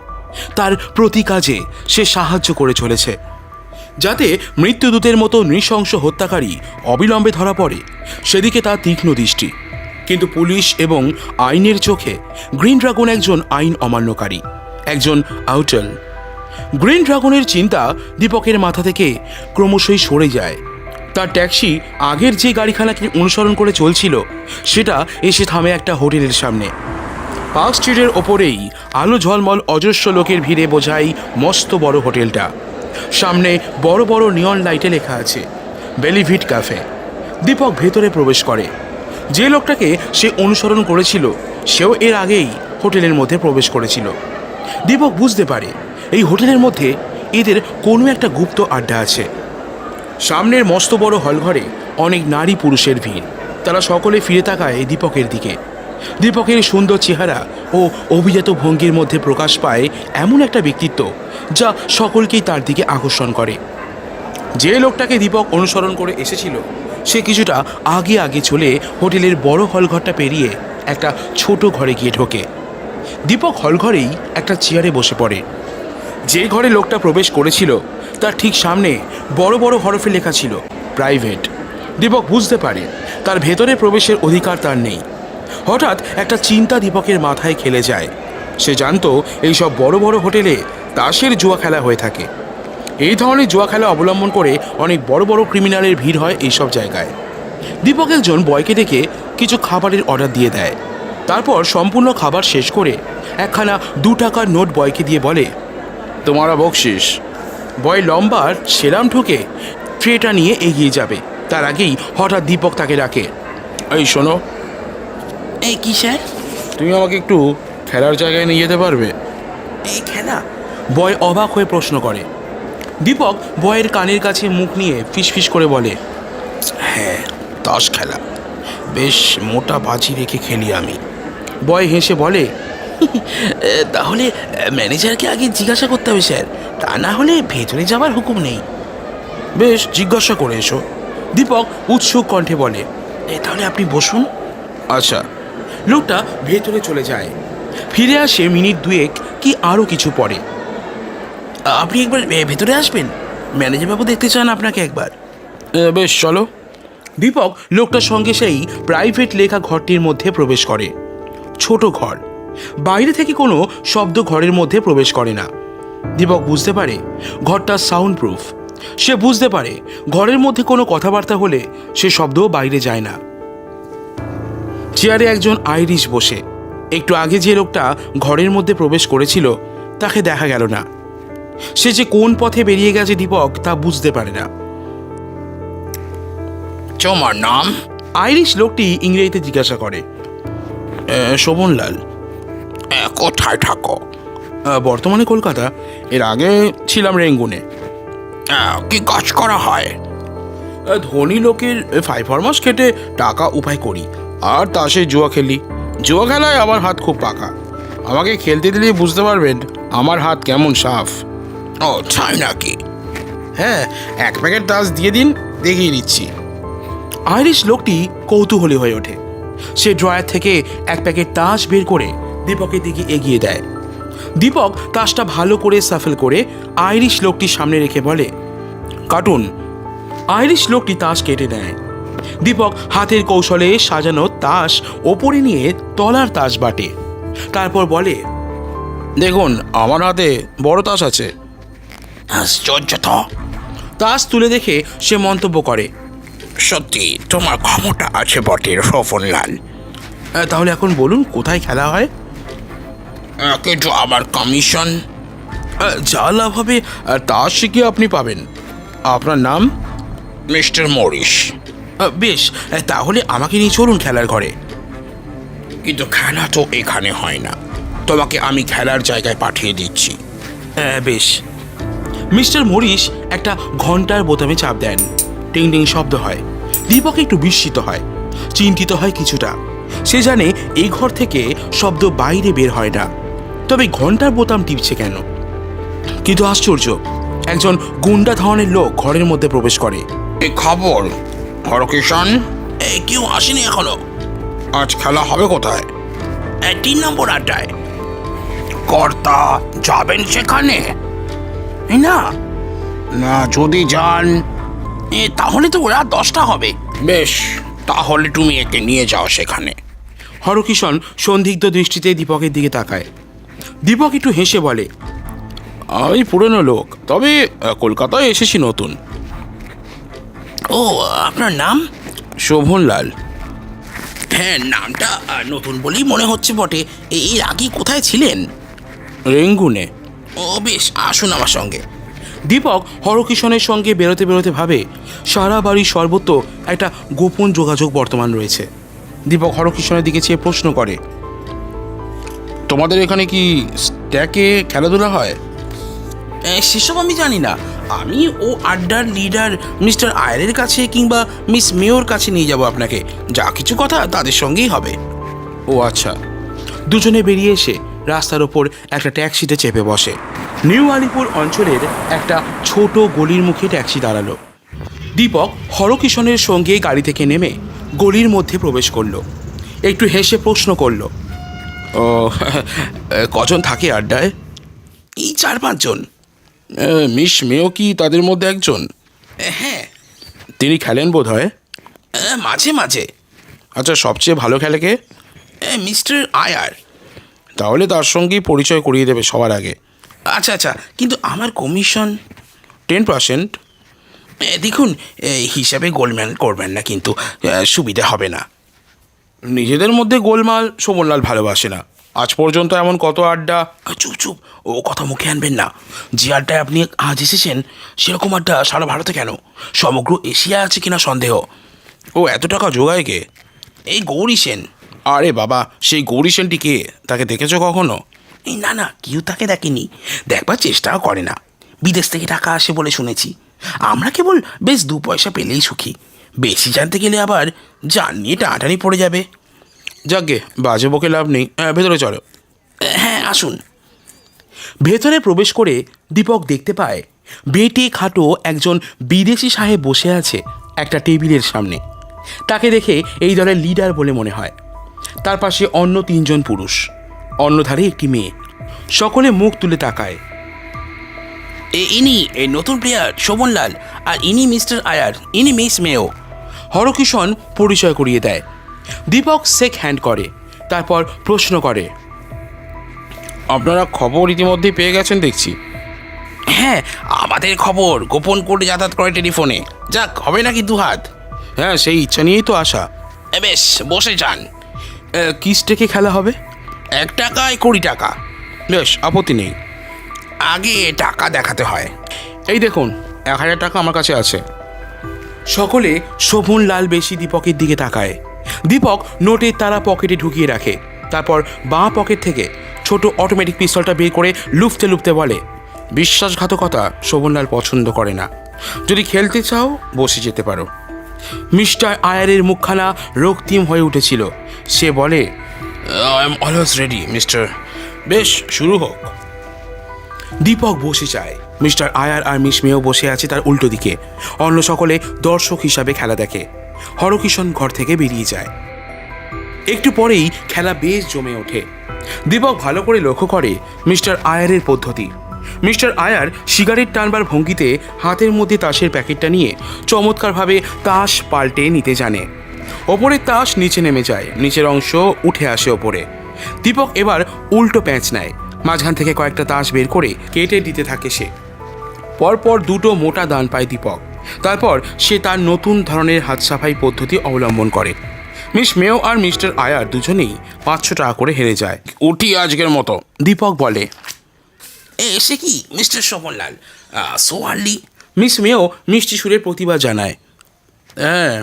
Speaker 1: তার প্রতি কাজে সে সাহায্য করে চলেছে যাতে মৃত্যুদূতের মতো নৃশংস হত্যাকারী অবিলম্বে ধরা পড়ে, সেদিকে তার তীক্ষ্ণ দৃষ্টি। কিন্তু পুলিশ এবং আইনের চোখে গ্রিন ড্রাগন একজন আইন অমান্যকারী, একজন আউটল। গ্রিন ড্রাগনের চিন্তা দীপকের মাথা থেকে ক্রমশই সরে যায়। তার ট্যাক্সি আগের যে গাড়িখানাকে অনুসরণ করে চলছিল সেটা এসে থামে একটা হোটেলের সামনে। পার্ক স্ট্রিটের ওপরেই আলো ঝলমল অজস্র লোকের ভিড়ে বোঝাই মস্ত বড় হোটেলটা। সামনে বড় বড় নিয়ন লাইটে লেখা আছে বেলিভিট ক্যাফে। দীপক ভেতরে প্রবেশ করে। যে লোকটাকে সে অনুসরণ করেছিল সেও এর আগেই হোটেলের মধ্যে প্রবেশ করেছিল। দীপক বুঝতে পারে এই হোটেলের মধ্যে এদের কোনো একটা গুপ্ত আড্ডা আছে। সামনের মস্ত বড় হলঘরে অনেক নারী পুরুষের ভিড়। তারা সকলে ফিরে তাকায় দীপকের দিকে। দীপকের সুন্দর চেহারা ও অভিজাত ভঙ্গির মধ্যে প্রকাশ পায় এমন একটা ব্যক্তিত্ব যা সকলকেই তার দিকে আকর্ষণ করে। যে লোকটাকে দীপক অনুসরণ করে এসেছিল সে কিছুটা আগে আগে চলে হোটেলের বড় হলঘরটা পেরিয়ে একটা ছোট ঘরে গিয়ে ঢোকে। দীপক হলঘরেই একটা চেয়ারে বসে পড়ে। যে ঘরে লোকটা প্রবেশ করেছিল তার ঠিক সামনে বড় বড় হরফে লেখা ছিল প্রাইভেট। দীপক বুঝতে পারে তার ভেতরে প্রবেশের অধিকার তার নেই। হঠাৎ একটা চিন্তা দীপকের মাথায় খেলে যায়। সে জানতো এইসব বড় বড় হোটেলে তাসের জুয়া খেলা হয়ে থাকে। এই ধরনের জুয়া খেলা অবলম্বন করে অনেক বড় বড় ক্রিমিনালের ভিড় হয় এইসব জায়গায়। দীপক একজন বয়কে ডেকে কিছু খাবারের অর্ডার দিয়ে দেয়। তারপর সম্পূর্ণ খাবার শেষ করে একখানা 2 টাকার নোট বয়কে দিয়ে বলে, তোমারা বকশিস। বয় লম্বার সেরাম ঠুকে ট্রেটা নিয়ে এগিয়ে যাবে, তার আগেই হঠাৎ দীপক তাকে ডাকে, এই শোনো।
Speaker 3: এই কি স্যার?
Speaker 1: তুমি আমাকে একটু খেলার জায়গায় নিয়ে যেতে পারবে?
Speaker 3: এই খেলা?
Speaker 1: বয় অবাক হয়ে প্রশ্ন করে। দীপক বয়ের কানের কাছে মুখ নিয়ে ফিসফিস করে বলে,
Speaker 3: হ্যাঁ, তাস খেলা। বেশ মোটা বাজি রেখে খেলি আমি।
Speaker 1: বয় হেসে বলে,
Speaker 3: তাহলে ম্যানেজারকে আগে জিজ্ঞাসা করতে হবে স্যার, তা না হলে ভেতরে যাবার হুকুম নেই।
Speaker 1: বেশ, জিজ্ঞাসা করে এসো। দীপক উৎসুক কণ্ঠে বলে,
Speaker 3: তাহলে আপনি বসুন।
Speaker 1: আচ্ছা। লোকটা ভেতরে চলে যায়, ফিরে আসে মিনিট 2 কি আরও কিছু পরে।
Speaker 3: আপনি একবার ভেতরে আসবেন, ম্যানেজার বাবু দেখতে চান আপনাকে একবার।
Speaker 1: বেশ, চলো। দীপক লোকটার সঙ্গে সেই প্রাইভেট লেখা ঘরটির মধ্যে প্রবেশ করে। ছোট ঘর, বাইরে থেকে কোনো শব্দ ঘরের মধ্যে প্রবেশ করে না। দীপক বুঝতে পারে ঘরটা সাউন্ড প্রুফ। সে বুঝতে পারে ঘরের মধ্যে কোনো কথাবার্তা হলে সে শব্দও বাইরে যায় না। চেয়ারে একজন আইরিশ বসে। একটু আগে যে লোকটা ঘরের মধ্যে প্রবেশ করেছিল তাকে দেখা গেল না। সে যে কোন পথে বেরিয়ে গেছে দীপক তা বুঝতে পারে না।
Speaker 3: তোমার নাম?
Speaker 1: আইরিশ লোকটি ইংরেজিতে জিজ্ঞাসা করে। শোভনলাল।
Speaker 3: কোথায় থাকো?
Speaker 1: বর্তমানে কলকাতা, এর আগে ছিলাম রেঙ্গুনে।
Speaker 3: কি কাজ করা হয়?
Speaker 1: ধনী লোকের 5 ফরমাস খেটে টাকা উপায় করি, আর তাসে জুয়া খেলি। জুয়া খেলায় আমার হাত খুব পাকা। আমাকে খেলতে দিলে বুঝতে পারবেন আমার হাত কেমন সাফ।
Speaker 3: ও তাই নাকি?
Speaker 1: হ্যাঁ, 1 প্যাকেট তাস দিয়ে দিন, দেখিয়ে দিচ্ছি। আইরিশ লোকটি কৌতূহলী হয়ে ওঠে। সে ড্রয়ার থেকে 1 প্যাকেট তাস বের করে দীপকের দিকে এগিয়ে দেয়। দীপক তাসটা ভালো করে সাফল করে আইরিশ লোকটির সামনে রেখে বলে, কাটুন। আইরিশ লোকটি তাস কেটে নেয়। দীপক হাতের কৌশলে সাজানো তাস ওপরে নিয়ে তলার তাস বাটে। তারপর বলে, দেখুন আমার হাতে বড় তাস আছে।
Speaker 3: আশ্চর্য তো।
Speaker 1: তাস তুলে দেখে সে মন্তব্য করে,
Speaker 3: সত্যি তোমার ক্ষমতা আছে বটে শোভনলাল।
Speaker 1: তাহলে এখন বলুন কোথায় খেলা হয়?
Speaker 3: কিন্তু আমার কমিশন?
Speaker 1: যা লাভ হবে তাস শিখিয়ে আপনি পাবেন। আপনার নাম?
Speaker 3: Mister Morris.
Speaker 1: বেশ, তাহলে আমাকে নিয়ে চলুন খেলার ঘরে।
Speaker 3: কিন্তু খেলা তো এখানে হয় না, তোমাকে আমি খেলার জায়গায় পাঠিয়ে দিচ্ছি।
Speaker 1: বেশ। মিস্টার মরিস একটা ঘন্টার বোতামে চাপ দেন। টিং টিং শব্দ হয়। দীপক একটু বিস্মিত হয়, চিন্তিত হয় কিছুটা। সে জানে এই ঘর থেকে শব্দ বাইরে বের হয় না, তবে ঘন্টার বোতাম টিপছে কেন? কিন্তু আশ্চর্য, একজন গুন্ডা ধরনের লোক ঘরের মধ্যে প্রবেশ করে।
Speaker 3: এই খবর হরকিষাণ, কেউ আসেনি এখনো।
Speaker 1: আজ খেলা হবে কোথায়?
Speaker 3: 3 নম্বর আড্ডায়। কর্তা যাবেন সেখানে? না
Speaker 1: না, যদি যান
Speaker 3: তাহলে তো ওরা 10টা হবে।
Speaker 1: বেশ।
Speaker 3: তাহলে তুমি একে নিয়ে যাও সেখানে।
Speaker 1: হরকিষণ সন্দিগ্ধ দৃষ্টিতে দীপকের দিকে তাকায়। দীপক একটু হেসে বলে, আমি পুরনো লোক, তবে কলকাতায় এসেছি নতুন।
Speaker 3: ও, আপনার নাম?
Speaker 1: শোভনলাল।
Speaker 3: হ্যাঁ, নামটা নতুন বলেই মনে হচ্ছে বটে। এর আগে কোথায় ছিলেন?
Speaker 1: রেঙ্গুনে।
Speaker 3: ও বেশ, আসুন আমার সঙ্গে।
Speaker 1: দীপক হরকিষণের সঙ্গে বেরোতে বেরোতে ভাবে সারা বাড়ির সর্বত্র একটা গোপন যোগাযোগ বর্তমান রয়েছে। দীপক হরকিষণের দিকে চেয়ে প্রশ্ন করে, তোমাদের এখানে কি স্ট্যাকে খেলাধুলা হয়?
Speaker 3: সেসব আমি জানি না। আমি ও আড্ডার লিডার মিস্টার আয়ারের কাছে কিংবা মিস মেয়র কাছে নিয়ে যাব আপনাকে। যা কিছু কথা তাদের সঙ্গেই হবে।
Speaker 1: ও আচ্ছা। দুজনে বেরিয়ে এসে রাস্তার ওপর একটা ট্যাক্সিতে চেপে বসে। নিউ আলিপুর অঞ্চলের একটা ছোট গলির মুখে ট্যাক্সি দাঁড়ালো। দীপক হরকিষণের সঙ্গে গাড়ি থেকে নেমে গলির মধ্যে প্রবেশ করলো। একটু হেসে প্রশ্ন করলো, ও কজন থাকে আড্ডায়?
Speaker 3: এই 4-5 জন।
Speaker 1: মিস মেও কি তাদের মধ্যে একজন?
Speaker 3: হ্যাঁ।
Speaker 1: তিনি খেলেন বোধ হয়?
Speaker 3: মাঝে মাঝে।
Speaker 1: আচ্ছা, সবচেয়ে ভালো খেলে কে?
Speaker 3: মিস্টার আয়ার।
Speaker 1: তাহলে তার সঙ্গেই পরিচয় করিয়ে দেবে সবার আগে।
Speaker 3: আচ্ছা আচ্ছা, কিন্তু আমার কমিশন?
Speaker 1: 10%।
Speaker 3: দেখুন, হিসাবে গোলমাল করবেন না, কিন্তু সুবিধা হবে না।
Speaker 1: নিজেদের মধ্যে গোলমাল শোভনলাল ভালোবাসে না। আজ পর্যন্ত এমন কত আড্ডা।
Speaker 3: চুপ চুপ, ও কথা মুখে আনবেন না। যে আড্ডায় আপনি আজ এসেছেন সেরকম আড্ডা সারা ভারতে কেন, সমগ্র এশিয়া আছে কিনা সন্দেহ।
Speaker 1: ও এত টাকা জোগায় কে?
Speaker 3: এই গৌরী সেন।
Speaker 1: আরে বাবা, সেই গৌরী সেনটি কে? তাকে দেখেছো কখনো?
Speaker 3: এই না না, কেউ তাকে দেখেনি, দেখবার চেষ্টাও করে না। বিদেশ থেকে টাকা আসে বলে শুনেছি। আমরা কেবল বেশ 2 পয়সা পেলেই সুখী। বেশি জানতে গেলে আবার জান নিয়ে টানাটানি পড়ে যাবে।
Speaker 1: যাকগে, বাজে বকে লাভ নেই। ভেতরে চলো।
Speaker 3: হ্যাঁ, আসুন।
Speaker 1: ভেতরে প্রবেশ করে দীপক দেখতে পায় বেটে খাটো একজন বিদেশি সাহেব বসে আছে একটা টেবিলের সামনে। তাকে দেখে এই দলের লিডার বলে মনে হয়। তার পাশে অন্য 3 জন পুরুষ, অন্য ধারে একটি মেয়ে। সকলে মুখ তুলে তাকায়।
Speaker 3: ইনি এই নতুন প্লেয়ার শোভনলাল, আর ইনি মিস্টার আয়ার, ইনি মিস মেও।
Speaker 1: হরকিষণ পরিচয় করিয়ে দেয়। দীপক শেক হ্যান্ড করে, তারপর প্রশ্ন করে, আপনারা খবর ইতিমধ্যেই পেয়ে গেছেন দেখছি।
Speaker 3: হ্যাঁ, আমাদের খবর গোপন করে যাতায়াত করে টেলিফোনে। যাক, হবে নাকি 2 হাত।
Speaker 1: হ্যাঁ, সেই ইচ্ছা নিয়েই তো আসা।
Speaker 3: বেশ, বসে যান।
Speaker 1: কি স্টেকে খেলা হবে?
Speaker 3: 1 টাকায় 20 টাকা।
Speaker 1: বেশ, আপত্তি নেই।
Speaker 3: আগে টাকা দেখাতে হয়।
Speaker 1: এই দেখুন, 1000 টাকা আমার কাছে আছে। সকলে শোভনলাল বেশি দীপকের দিকে তাকায়। দীপক নোটের তারা পকেটে ঢুকিয়ে রাখে, তারপর বাঁ পকেট থেকে ছোট অটোমেটিক পিস্তলটা বের করে লুফতে লুফতে বলে, বিশ্বাসঘাতকতা শোভনলাল পছন্দ করে না। যদি খেলতে চাও বসে যেতে পারো। মিস্টার আয়ারের মুখখানা রক্তিম হয়ে উঠেছিল। সে বলে,
Speaker 3: I am always ready mister. বেশ, শুরু হোক।
Speaker 1: দীপক বসে যায়। মিস্টার আয়ার আর মিস মেয়েও বসে আছে তার উল্টো দিকে। অন্য সকলে দর্শক হিসাবে খেলা দেখে। হরকিষণ ঘর থেকে বেরিয়ে যায়। একটু পরেই খেলা বেশ জমে ওঠে। দীপক ভালো করে লক্ষ্য করে মিস্টার আয়ারের পদ্ধতি। মিস্টার আয়ার সিগারেট টানবার ভঙ্গিতে হাতের মধ্যে তাসের প্যাকেটটা নিয়ে চমৎকারভাবে তাস পাল্টে নিতে জানে। ওপরের তাস নিচে নেমে যায়, নিচের অংশ উঠে আসে ওপরে। দীপক এবার উল্টো প্যাঁচ নেয়, মাঝখান থেকে কয়েকটা তাস বের করে কেটে দিতে থাকে সে। পরপর 2টো মোটা দান পায় দীপক। তারপর সে তার নতুন ধরনের হাত সাফাই পদ্ধতি অবলম্বন করে। মিস মেও আর মিস্টার আয়ার দুজনেই 500 টাকা করে হেরে যায়।
Speaker 3: উঠি আজকের মতো,
Speaker 1: দীপক বলে।
Speaker 3: এসে কি mister Shobhanlal, so early?
Speaker 1: Miss মেও মিষ্টি সুরে প্রতিবাদ জানায়, হ্যাঁ,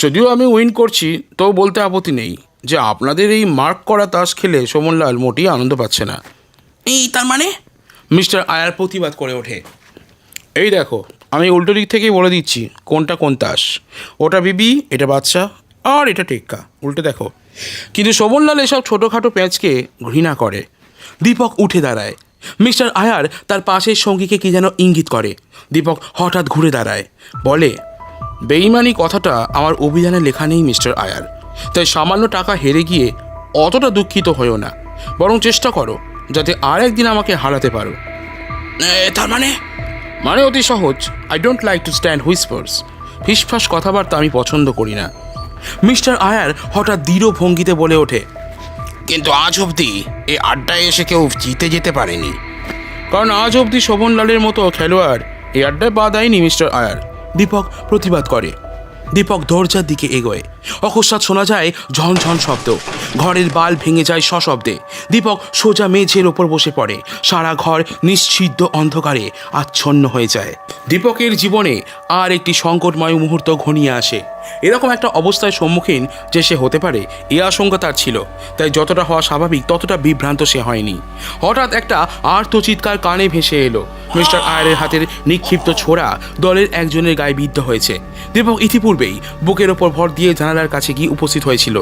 Speaker 1: যদিও আমি উইন করছি তো বলতে আপত্তি নেই যে আপনাদের এই মার্ক করা তাস খেলে শোভনলাল মোটেই আনন্দ পাচ্ছে না।
Speaker 3: এই তার মানে?
Speaker 1: মিস্টার আয়ার প্রতিবাদ করে ওঠে, এই দেখো, আমি উল্টো দিক থেকেই বলে দিচ্ছি কোনটা কোন তাস। ওটা বিবি, এটা বাচ্চা, আর এটা টেক্কা। উল্টে দেখো। কিন্তু শোভনলাল এসব ছোটোখাটো প্যাঁচকে ঘৃণা করে। দীপক উঠে দাঁড়ায়। মিস্টার আয়ার তার পাশের সঙ্গীকে কি যেন ইঙ্গিত করে। দীপক হঠাৎ ঘুরে দাঁড়ায়, বলে, বেইমানি কথাটা আমার অভিধানে লেখা নেই মিস্টার আয়ার। তাই সামান্য টাকা হেরে গিয়ে অতটা দুঃখিত হয়েও না, বরং চেষ্টা করো যাতে আর একদিন আমাকে হারাতে পারো।
Speaker 3: তার মানে?
Speaker 1: মানে অতি সহজ, I don't like to stand whispers. ফিসফাস কথাবার্তা আমি পছন্দ করি না। মিস্টার আয়ার হঠাৎ দৃঢ় ভঙ্গিতে বলে ওঠে,
Speaker 3: কিন্তু আজ অবধি এই আড্ডায় এসে কেউ জিতে যেতে পারেনি।
Speaker 1: কারণ আজ অবধি শোভনলালের মতো খেলোয়াড় এই আড্ডায় পা দেয়নি মিস্টার আয়ার। দীপক প্রতিবাদ করে। দীপক দরজার দিকে এগোয়। অকস্মাৎ শোনা যায় ঝনঝন শব্দ। ঘরের বাল ভেঙে যায় সশব্দে। দীপক সোজা মেঝের ওপর বসে পড়ে। সারা ঘর নিশ্চিদ্র অন্ধকারে আচ্ছন্ন হয়ে যায়। দীপকের জীবনে আর একটি সংকটময় মুহূর্ত ঘনিয়ে আসে। এরকম একটা অবস্থায় সম্মুখীন যে সে হতে পারে এ আশঙ্কা তার ছিল, তাই যতটা হওয়া স্বাভাবিক ততটা বিভ্রান্ত সে হয়নি। হঠাৎ একটা আর্তচিৎকার কানে ভেসে এলো। মিস্টার আয়ারের হাতের নিক্ষিপ্ত ছোড়া দলের একজনের গায়ে বিদ্ধ হয়েছে। দীপক ইতিপূর্বেই বুকের ওপর ভর দিয়ে জানালার কাছে গিয়ে উপস্থিত হয়েছিল।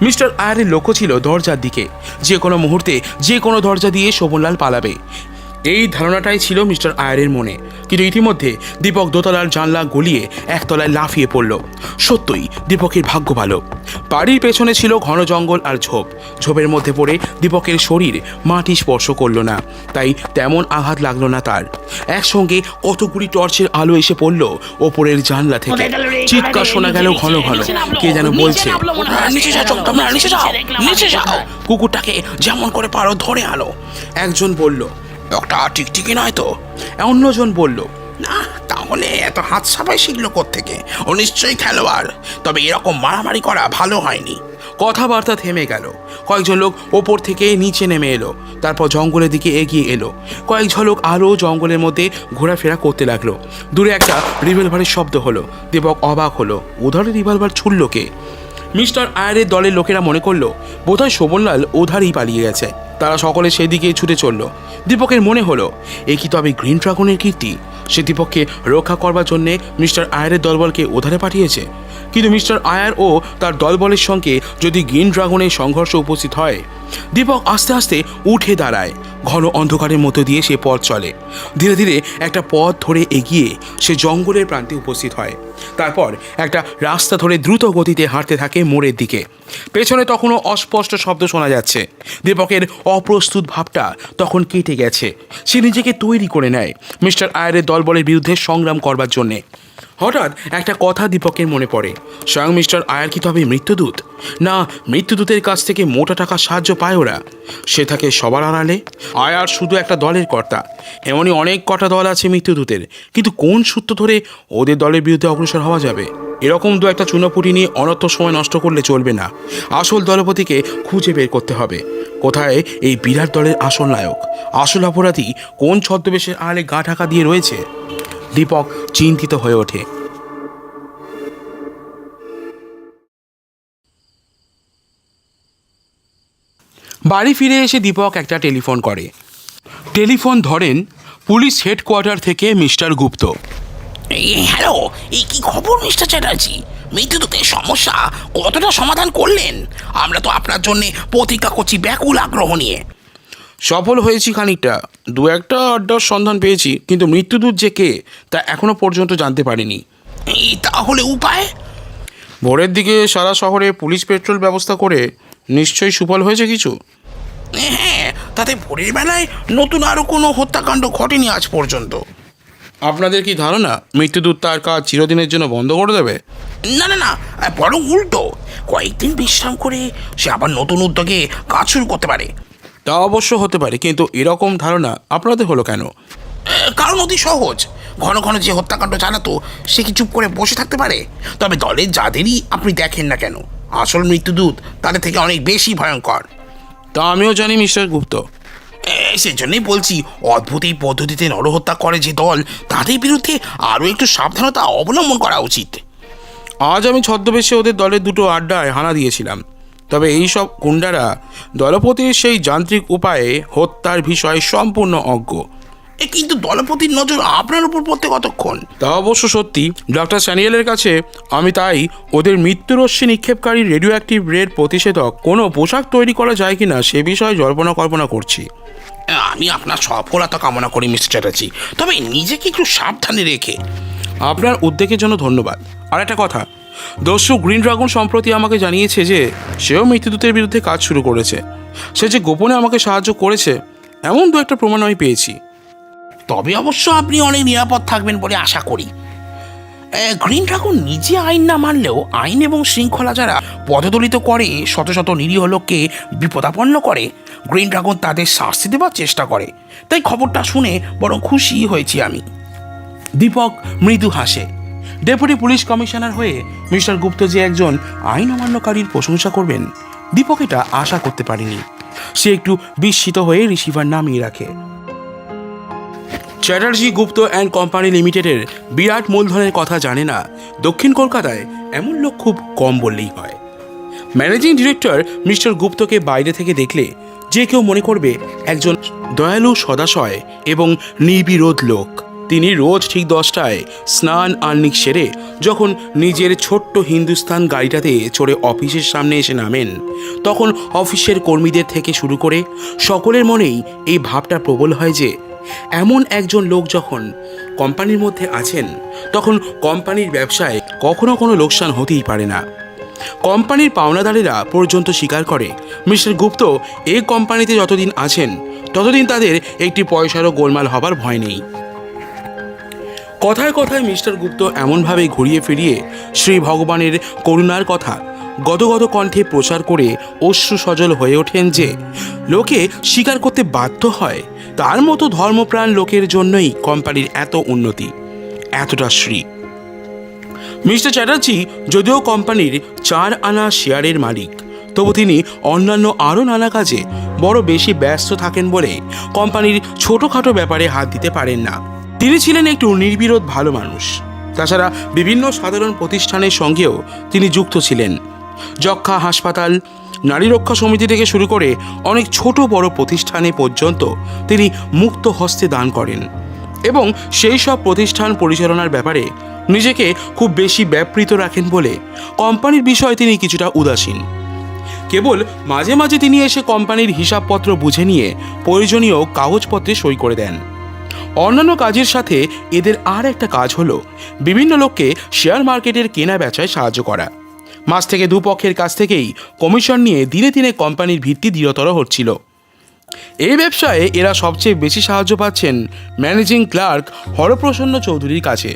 Speaker 1: মিস্টার আয়ারের লক্ষ্য ছিল দরজার দিকে। যে কোনো মুহূর্তে যে কোনো দরজা দিয়ে শোভনলাল পালাবে, এই ধারণাটাই ছিল মিস্টার আয়ারের মনে। কিন্তু ইতিমধ্যে দীপক দোতলার জানলা গলিয়ে একতলায় লাফিয়ে পড়ল। সত্যই দীপকের ভাগ্য ভালো। বাড়ির পেছনে ছিল ঘন জঙ্গল আর ঝোপ। ঝোপের মধ্যে পড়ে দীপকের শরীর মাটি স্পর্শ করল না, তাই তেমন আঘাত লাগলো না তার। একসঙ্গে কতগুলি টর্চের আলো এসে পড়ল ওপরের জানলা থেকে। চিৎকার শোনা গেল ঘন ঘন, কে যেন বলছে,
Speaker 3: কুকুরটাকে যেমন করে পারো ধরে আনো।
Speaker 1: একজন বলল,
Speaker 3: একটা টিকটিকি নয় তো?
Speaker 1: অন্যজন বলল,
Speaker 3: না, তাও
Speaker 2: হলে এত হাত সাফাই শিখলো কোত্থেকে? ও নিশ্চয়ই খেলোয়াড়, তবে এরকম মারামারি করা ভালো হয়নি।
Speaker 1: কথাবার্তা থেমে গেল। কয়েকজন লোক ওপর থেকে নিচে নেমে এলো, তারপর জঙ্গলের দিকে এগিয়ে এলো। কয়েক ঝলক আলো জঙ্গলের মধ্যে ঘোরাফেরা করতে লাগলো। দূরে একটা রিভলভারের শব্দ হলো। দীপক অবাক হলো, ওধারে রিভলভার ছুড়ল কে? মিস্টার আয়ারের দলের লোকেরা মনে করলো বোধহয় শোভনলাল ওধারেই পালিয়ে গেছে। তারা সকলে সেই দিকেই ছুটে চলল। দীপকের মনে হলো এ কি তবে গ্রিন ড্রাগনের কীর্তি? সে দীপককে রক্ষা করবার জন্যে মিস্টার আয়ারের দলবলকে ওধারে পাঠিয়েছে। কিন্তু মিস্টার আয়ার ও তার দলবলের সঙ্গে যদি গ্রিন ড্রাগনের সংঘর্ষ উপস্থিত হয়, দীপক আস্তে আস্তে উঠে দাঁড়ায়। ঘন অন্ধকারের মধ্যে দিয়ে সে পথ চলে। ধীরে ধীরে একটা পথ ধরে এগিয়ে সে জঙ্গলের প্রান্তে উপস্থিত হয়। তারপর একটা রাস্তা ধরে দ্রুত গতিতে হাঁটতে থাকে মোড়ের দিকে। পেছনে তখনও অস্পষ্ট শব্দ শোনা যাচ্ছে। দীপকের অপ্রস্তুত ভাবটা তখন কেটে গেছে। সে নিজেকে তৈরি করে নেয় মিস্টার আয়ারের দলবলের বিরুদ্ধে সংগ্রাম করবার জন্যে। হঠাৎ একটা কথা দীপকের মনে পড়ে, স্বয়ং মিস্টার আয়ার কি তবে মৃত্যুদূত? না, মৃত্যুদূতের কাছ থেকে মোটা টাকা সাহায্য পায় ওরা। সে থাকে সবার আড়ালে। আয়ার শুধু একটা দলের কর্তা। এমনই অনেক কটা দল আছে মৃত্যুদূতের, কিন্তু কোন সূত্র ধরে ওদের দলের বিরুদ্ধে অগ্রসর হওয়া যাবে? এরকম দু একটা চুনোপুটি নিয়ে অনর্থ সময় নষ্ট করলে চলবে না। আসল দলপতিকে খুঁজে বের করতে হবে। কোথায় এই বিরাট দলের আসল নায়ক? আসল অপরাধী কোন ছদ্মবেশের আড়ালে গা ঢাকা দিয়ে রয়েছে? দীপক চিন্তিত হয়ে ওঠে। বাড়ি ফিরে এসে দীপক একটা টেলিফোন করে। টেলিফোন ধরেন পুলিশ হেডকোয়ার্টার থেকে মিস্টার গুপ্ত।
Speaker 2: হ্যালো, এই কি খবর মিস্টার চ্যাটার্জি? মৃত্যুদূতের সমস্যা কতটা সমাধান করলেন? আমরা তো আপনার জন্য প্রতীক্ষা করছি ব্যাকুল আগ্রহ নিয়ে।
Speaker 1: সফল হয়েছি খানিকটা। দু একটা আড্ডার সন্ধান পেয়েছি, কিন্তু মৃত্যুদূত যে কে তা এখনো পর্যন্ত জানতে পারিনি।
Speaker 2: তাহলে উপায়?
Speaker 1: ভোরের দিকে সারা শহরে পুলিশ পেট্রোল ব্যবস্থা করে নিশ্চয়ই সুফল হয়েছে কিছু।
Speaker 2: হ্যাঁ, তাতে ভোরের বেলায় নতুন আরও কোনো হত্যাকাণ্ড ঘটেনি আজ পর্যন্ত।
Speaker 1: আপনাদের কি ধারণা মৃত্যুদূত তার কাজ চিরদিনের জন্য বন্ধ করে দেবে?
Speaker 2: না না না, বরং উল্টো, কয়েকদিন বিশ্রাম করে সে আবার নতুন উদ্যোগে কাজ শুরু করতে পারে।
Speaker 1: তা অবশ্য হতে পারে, কিন্তু এরকম ধারণা আপনাদের হলো কেন?
Speaker 2: কারণ অতি সহজ, ঘন ঘন যে হত্যাকাণ্ড চালাতো সে কি চুপ করে বসে থাকতে পারে? তবে দলের যাদেরই আপনি দেখেন না কেন, আসল মৃত্যুদূত তাদের থেকে অনেক বেশি ভয়ঙ্কর।
Speaker 1: তা আমিও জানি মিস্টার গুপ্ত।
Speaker 2: সেজন্যই বলছি, অদ্ভুত এই পদ্ধতিতে নরহত্যা করে যে দল, তাদের বিরুদ্ধে আরও একটু সাবধানতা অবলম্বন করা উচিত।
Speaker 1: আজ আমি ছদ্মবেশে ওদের দলের দুটো আড্ডায় হানা দিয়েছিলাম। তবে এই সব গুন্ডারা দলপতির সেই যান্ত্রিক উপায়ে হত্যার বিষয়ে সম্পূর্ণ অজ্ঞ।
Speaker 2: কিন্তু দলপতির নজর আপনার উপর পড়তে কতক্ষণ?
Speaker 1: তা অবশ্য সত্যি। ডক্টর স্যানিয়েলের কাছে আমি তাই ওদের মৃত্যুরশ্মি নিক্ষেপকারী রেডিও অ্যাক্টিভ রেড প্রতিষেধক কোনো পোশাক তৈরি করা যায় কিনা সে বিষয়ে জল্পনা কল্পনা করছি।
Speaker 2: আমি আপনার সফলতা কামনা করি মিস্টার চ্যাটার্জি, তবে নিজেকে একটু সাবধানে রেখে।
Speaker 1: আপনার উদ্যোগের জন্য ধন্যবাদ। আর একটা কথা, দস্যু গ্রিন ড্রাগন সম্প্রতি আমাকে জানিয়েছে যে সেও মৃত্যুদূতের বিরুদ্ধে কাজ শুরু করেছে। সে যে গোপনে আমাকে সাহায্য করেছে এমন দু একটা প্রমাণ আমি পেয়েছি।
Speaker 2: তবে অবশ্য আপনি অনেক নিরাপদ থাকবেন বলে আশা করি। গ্রিন ড্রাগন নিজে আইন না মানলেও আইন এবং শৃঙ্খলা যারা পদদলিত করে, শত শত নিরীহ লোককে বিপদাপন্ন করে, গ্রিন ড্রাগন তাদের শাস্তি দেওয়ার চেষ্টা করে। তাই খবরটা শুনে বড় খুশি হয়েছি আমি।
Speaker 1: দীপক মৃদু হাসে। ডেপুটি পুলিশ কমিশনার হয়ে মিস্টার গুপ্ত যে একজন আইন অমান্যকারীর প্রশংসা করবেন, দীপক এটা আশা করতে পারেনি। সে একটু বিস্মিত হয়ে রিসিভার নামিয়ে রাখে। চ্যাটার্জি গুপ্ত অ্যান্ড কোম্পানি লিমিটেডের বিরাট মূলধনের কথা জানে না দক্ষিণ কলকাতায় এমন লোক খুব কম বললেই হয়। ম্যানেজিং ডিরেক্টর মিস্টার গুপ্তকে বাইরে থেকে দেখলে যে কেউ মনে করবে একজন দয়ালু, সদাশয় এবং নির্বিরোধ লোক। তিনি রোজ ঠিক 10টায় স্নান আহ্নিক সেরে যখন নিজের ছোট্ট হিন্দুস্তান গাড়িটাতে চড়ে অফিসের সামনে এসে নামেন, তখন অফিসের কর্মীদের থেকে শুরু করে সকলের মনেই এই ভাবটা প্রবল হয় যে এমন একজন লোক যখন কোম্পানির মধ্যে আছেন, তখন কোম্পানির ব্যবসায় কখনো কোনো লোকসান হতেই পারে না। কোম্পানির পাওনাদারেরা পর্যন্ত স্বীকার করে মিস্টার গুপ্ত এই কোম্পানিতে যতদিন আছেন ততদিন তাদের একটি পয়সারও গোলমাল হবার ভয় নেই। কথায় কথায় মিস্টার গুপ্ত এমনভাবে ঘুরিয়ে ফিরিয়ে শ্রী ভগবানের করুণার কথা গদগদ কণ্ঠে প্রচার করে অশ্রু সজল হয়ে ওঠেন যে লোকে স্বীকার করতে বাধ্য হয় তার মতো ধর্মপ্রাণ লোকের জন্যই কোম্পানির এত উন্নতি। এতটা শ্রী। মিস্টার চ্যাটার্জি যদিও কোম্পানির 4 আনা শেয়ারের মালিক, তবু তিনি অন্যান্য আরও নানা কাজে বড় বেশি ব্যস্ত থাকেন বলে কোম্পানির ছোটোখাটো ব্যাপারে হাত দিতে পারেন না। তিনি ছিলেন একটু নির্বিরোধ ভালো মানুষ। তাছাড়া বিভিন্ন সাধারণ প্রতিষ্ঠানের সঙ্গেও তিনি যুক্ত ছিলেন। যক্ষ্মা হাসপাতাল, নারী রক্ষা সমিতি থেকে শুরু করে অনেক ছোট বড় প্রতিষ্ঠানে পর্যন্ত তিনি মুক্ত হস্তে দান করেন এবং সেই সব প্রতিষ্ঠান পরিচালনার ব্যাপারে নিজেকে খুব বেশি ব্যাপৃত রাখেন বলে কোম্পানির বিষয়ে তিনি কিছুটা উদাসীন। কেবল মাঝে মাঝে তিনি এসে কোম্পানির হিসাবপত্র বুঝে নিয়ে প্রয়োজনীয় কাগজপত্রে সই করে দেন। অন্যান্য কাজের সাথে এদের আর একটা কাজ হলো বিভিন্ন লোককে শেয়ার মার্কেটের কেনা বেচায় সাহায্য করা। মাস থেকে দুপক্ষের কাছ থেকেই কমিশন নিয়ে দিনে দিনে কোম্পানির ভিত্তি দৃঢ়তর হচ্ছিল। এই ব্যবসায় এরা সবচেয়ে বেশি সাহায্য পাচ্ছেন ম্যানেজিং ক্লার্ক হরপ্রসন্ন চৌধুরীর কাছে।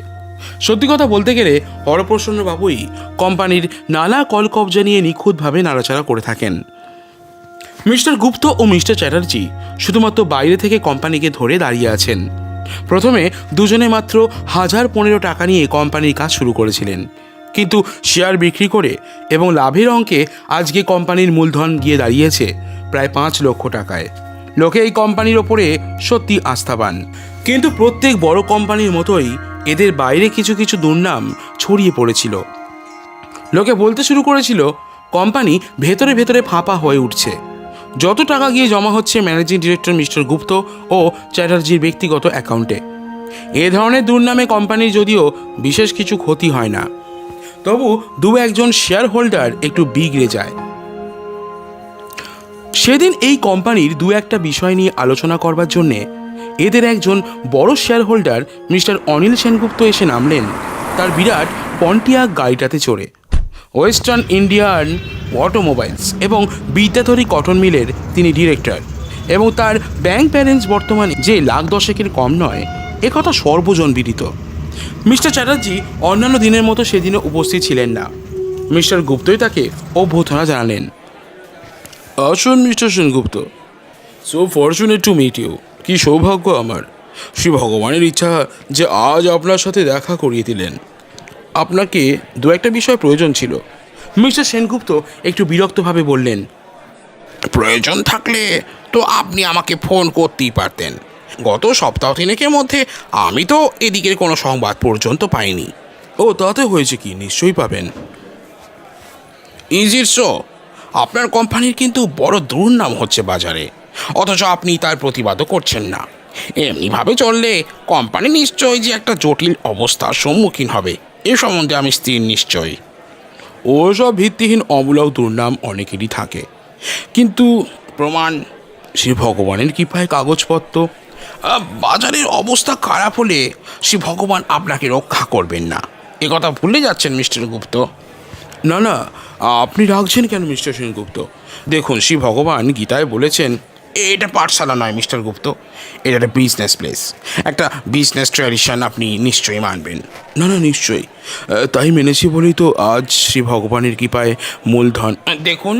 Speaker 1: সত্যি কথা বলতে গেলে হরপ্রসন্ন বাবুই কোম্পানির নানা কলকবজা নিয়ে নিখুঁতভাবে নাড়াচাড়া করে থাকেন। মিস্টার গুপ্ত ও মিস্টার চ্যাটার্জি শুধুমাত্র বাইরে থেকে কোম্পানিকে ধরে দাঁড়িয়ে আছেন। প্রথমে দুজনে মাত্র 1015 টাকা নিয়ে কোম্পানির কাজ শুরু করেছিলেন, কিন্তু শেয়ার বিক্রি করে এবং লাভের অঙ্কে আজকে কোম্পানির মূলধন গিয়ে দাঁড়িয়েছে প্রায় 5 লক্ষ টাকায়। লোকে এই কোম্পানির ওপরে সত্যি আস্থাবান, কিন্তু প্রত্যেক বড় কোম্পানির মতোই এদের বাইরে কিছু কিছু দুর্নাম ছড়িয়ে পড়েছিল। লোকে বলতে শুরু করেছিল কোম্পানি ভেতরে ভেতরে ফাঁপা হয়ে উঠছে। যত টাকা গিয়ে জমা হচ্ছে ম্যানেজিং ডিরেক্টর মিস্টার গুপ্ত ও চ্যাটার্জির ব্যক্তিগত অ্যাকাউন্টে। এ ধরনের দুর্নামে কোম্পানির যদিও বিশেষ কিছু ক্ষতি হয় না, তবু একজন শেয়ার হোল্ডার একটু বিগড়ে যায়। সেদিন এই কোম্পানির একটা বিষয় নিয়ে আলোচনা করবার জন্যে এদের একজন বড় share holder mister Anil Sengupta এসে নামলেন তার বিরাট পন্টিয়াক গাড়িটাতে চড়ে। ওয়েস্টার্ন ইন্ডিয়ান অটোমোবাইলস এবং বিদ্যাধরী কটন মিলের তিনি ডিরেক্টর, এবং তার ব্যাংক ব্যালেন্স বর্তমানে যে লাখ দশেকের কম নয়, একথা সর্বজনবিদিত। মিস্টার চ্যাটার্জি অন্যান্য দিনের মতো সেদিনে উপস্থিত ছিলেন না। মিস্টার গুপ্তই তাকে অভ্যর্থনা জানালেন। আসুন Mister Sengupta, so fortunate to meet you. কি সৌভাগ্য আমার, শ্রী ভগবানের ইচ্ছা যে আজ আপনার সাথে দেখা করিয়ে দিলেন। আপনাকে একটা বিষয় প্রয়োজন ছিল। মিস্টার সেনগুপ্ত একটু বিরক্তভাবে বললেন।
Speaker 2: প্রয়োজন থাকলে তো আপনি আমাকে ফোন করতেই পারতেন। গত সপ্তাহ তিনেকের মধ্যে আমি তো এদিকের কোনো সংবাদ পর্যন্ত পাইনি।
Speaker 1: ও, তাতে হয়েছে কি, নিশ্চয়ই পাবেন।
Speaker 2: Is it so? আপনার কোম্পানির কিন্তু বড় দুর্নাম হচ্ছে বাজারে, অথচ আপনি তার প্রতিবাদও করছেন না। এমনিভাবে চললে কোম্পানি নিশ্চয়ই যে একটা জটিল অবস্থার সম্মুখীন হবে, এ সম্বন্ধে আমি স্থির নিশ্চয়ই।
Speaker 1: ওসব ভিত্তিহীন অমূলক দুর্নাম অনেকেরই থাকে, কিন্তু প্রমাণ শ্রী ভগবানের কৃপায় কাগজপত্র।
Speaker 2: বাজারের অবস্থা খারাপ হলে শ্রী ভগবান আপনাকে রক্ষা করবেন না, এ কথা ভুলে যাচ্ছেন মিস্টার গুপ্ত।
Speaker 1: না না, আপনি রাখছেন কেন মিস্টার সেনগুপ্ত? দেখুন, শ্রী ভগবান গীতায় বলেছেন,
Speaker 2: এটা পাঠশালা নয় মিস্টার গুপ্ত, এটা একটা বিজনেস প্লেস, একটা বিজনেস ট্র্যাডিশন আপনি নিশ্চয়ই মানবেন।
Speaker 1: না না, নিশ্চয়ই তাই মেনেছি বলেই তো আজ শ্রী ভগবানের কৃপায় মূলধন।
Speaker 2: দেখুন,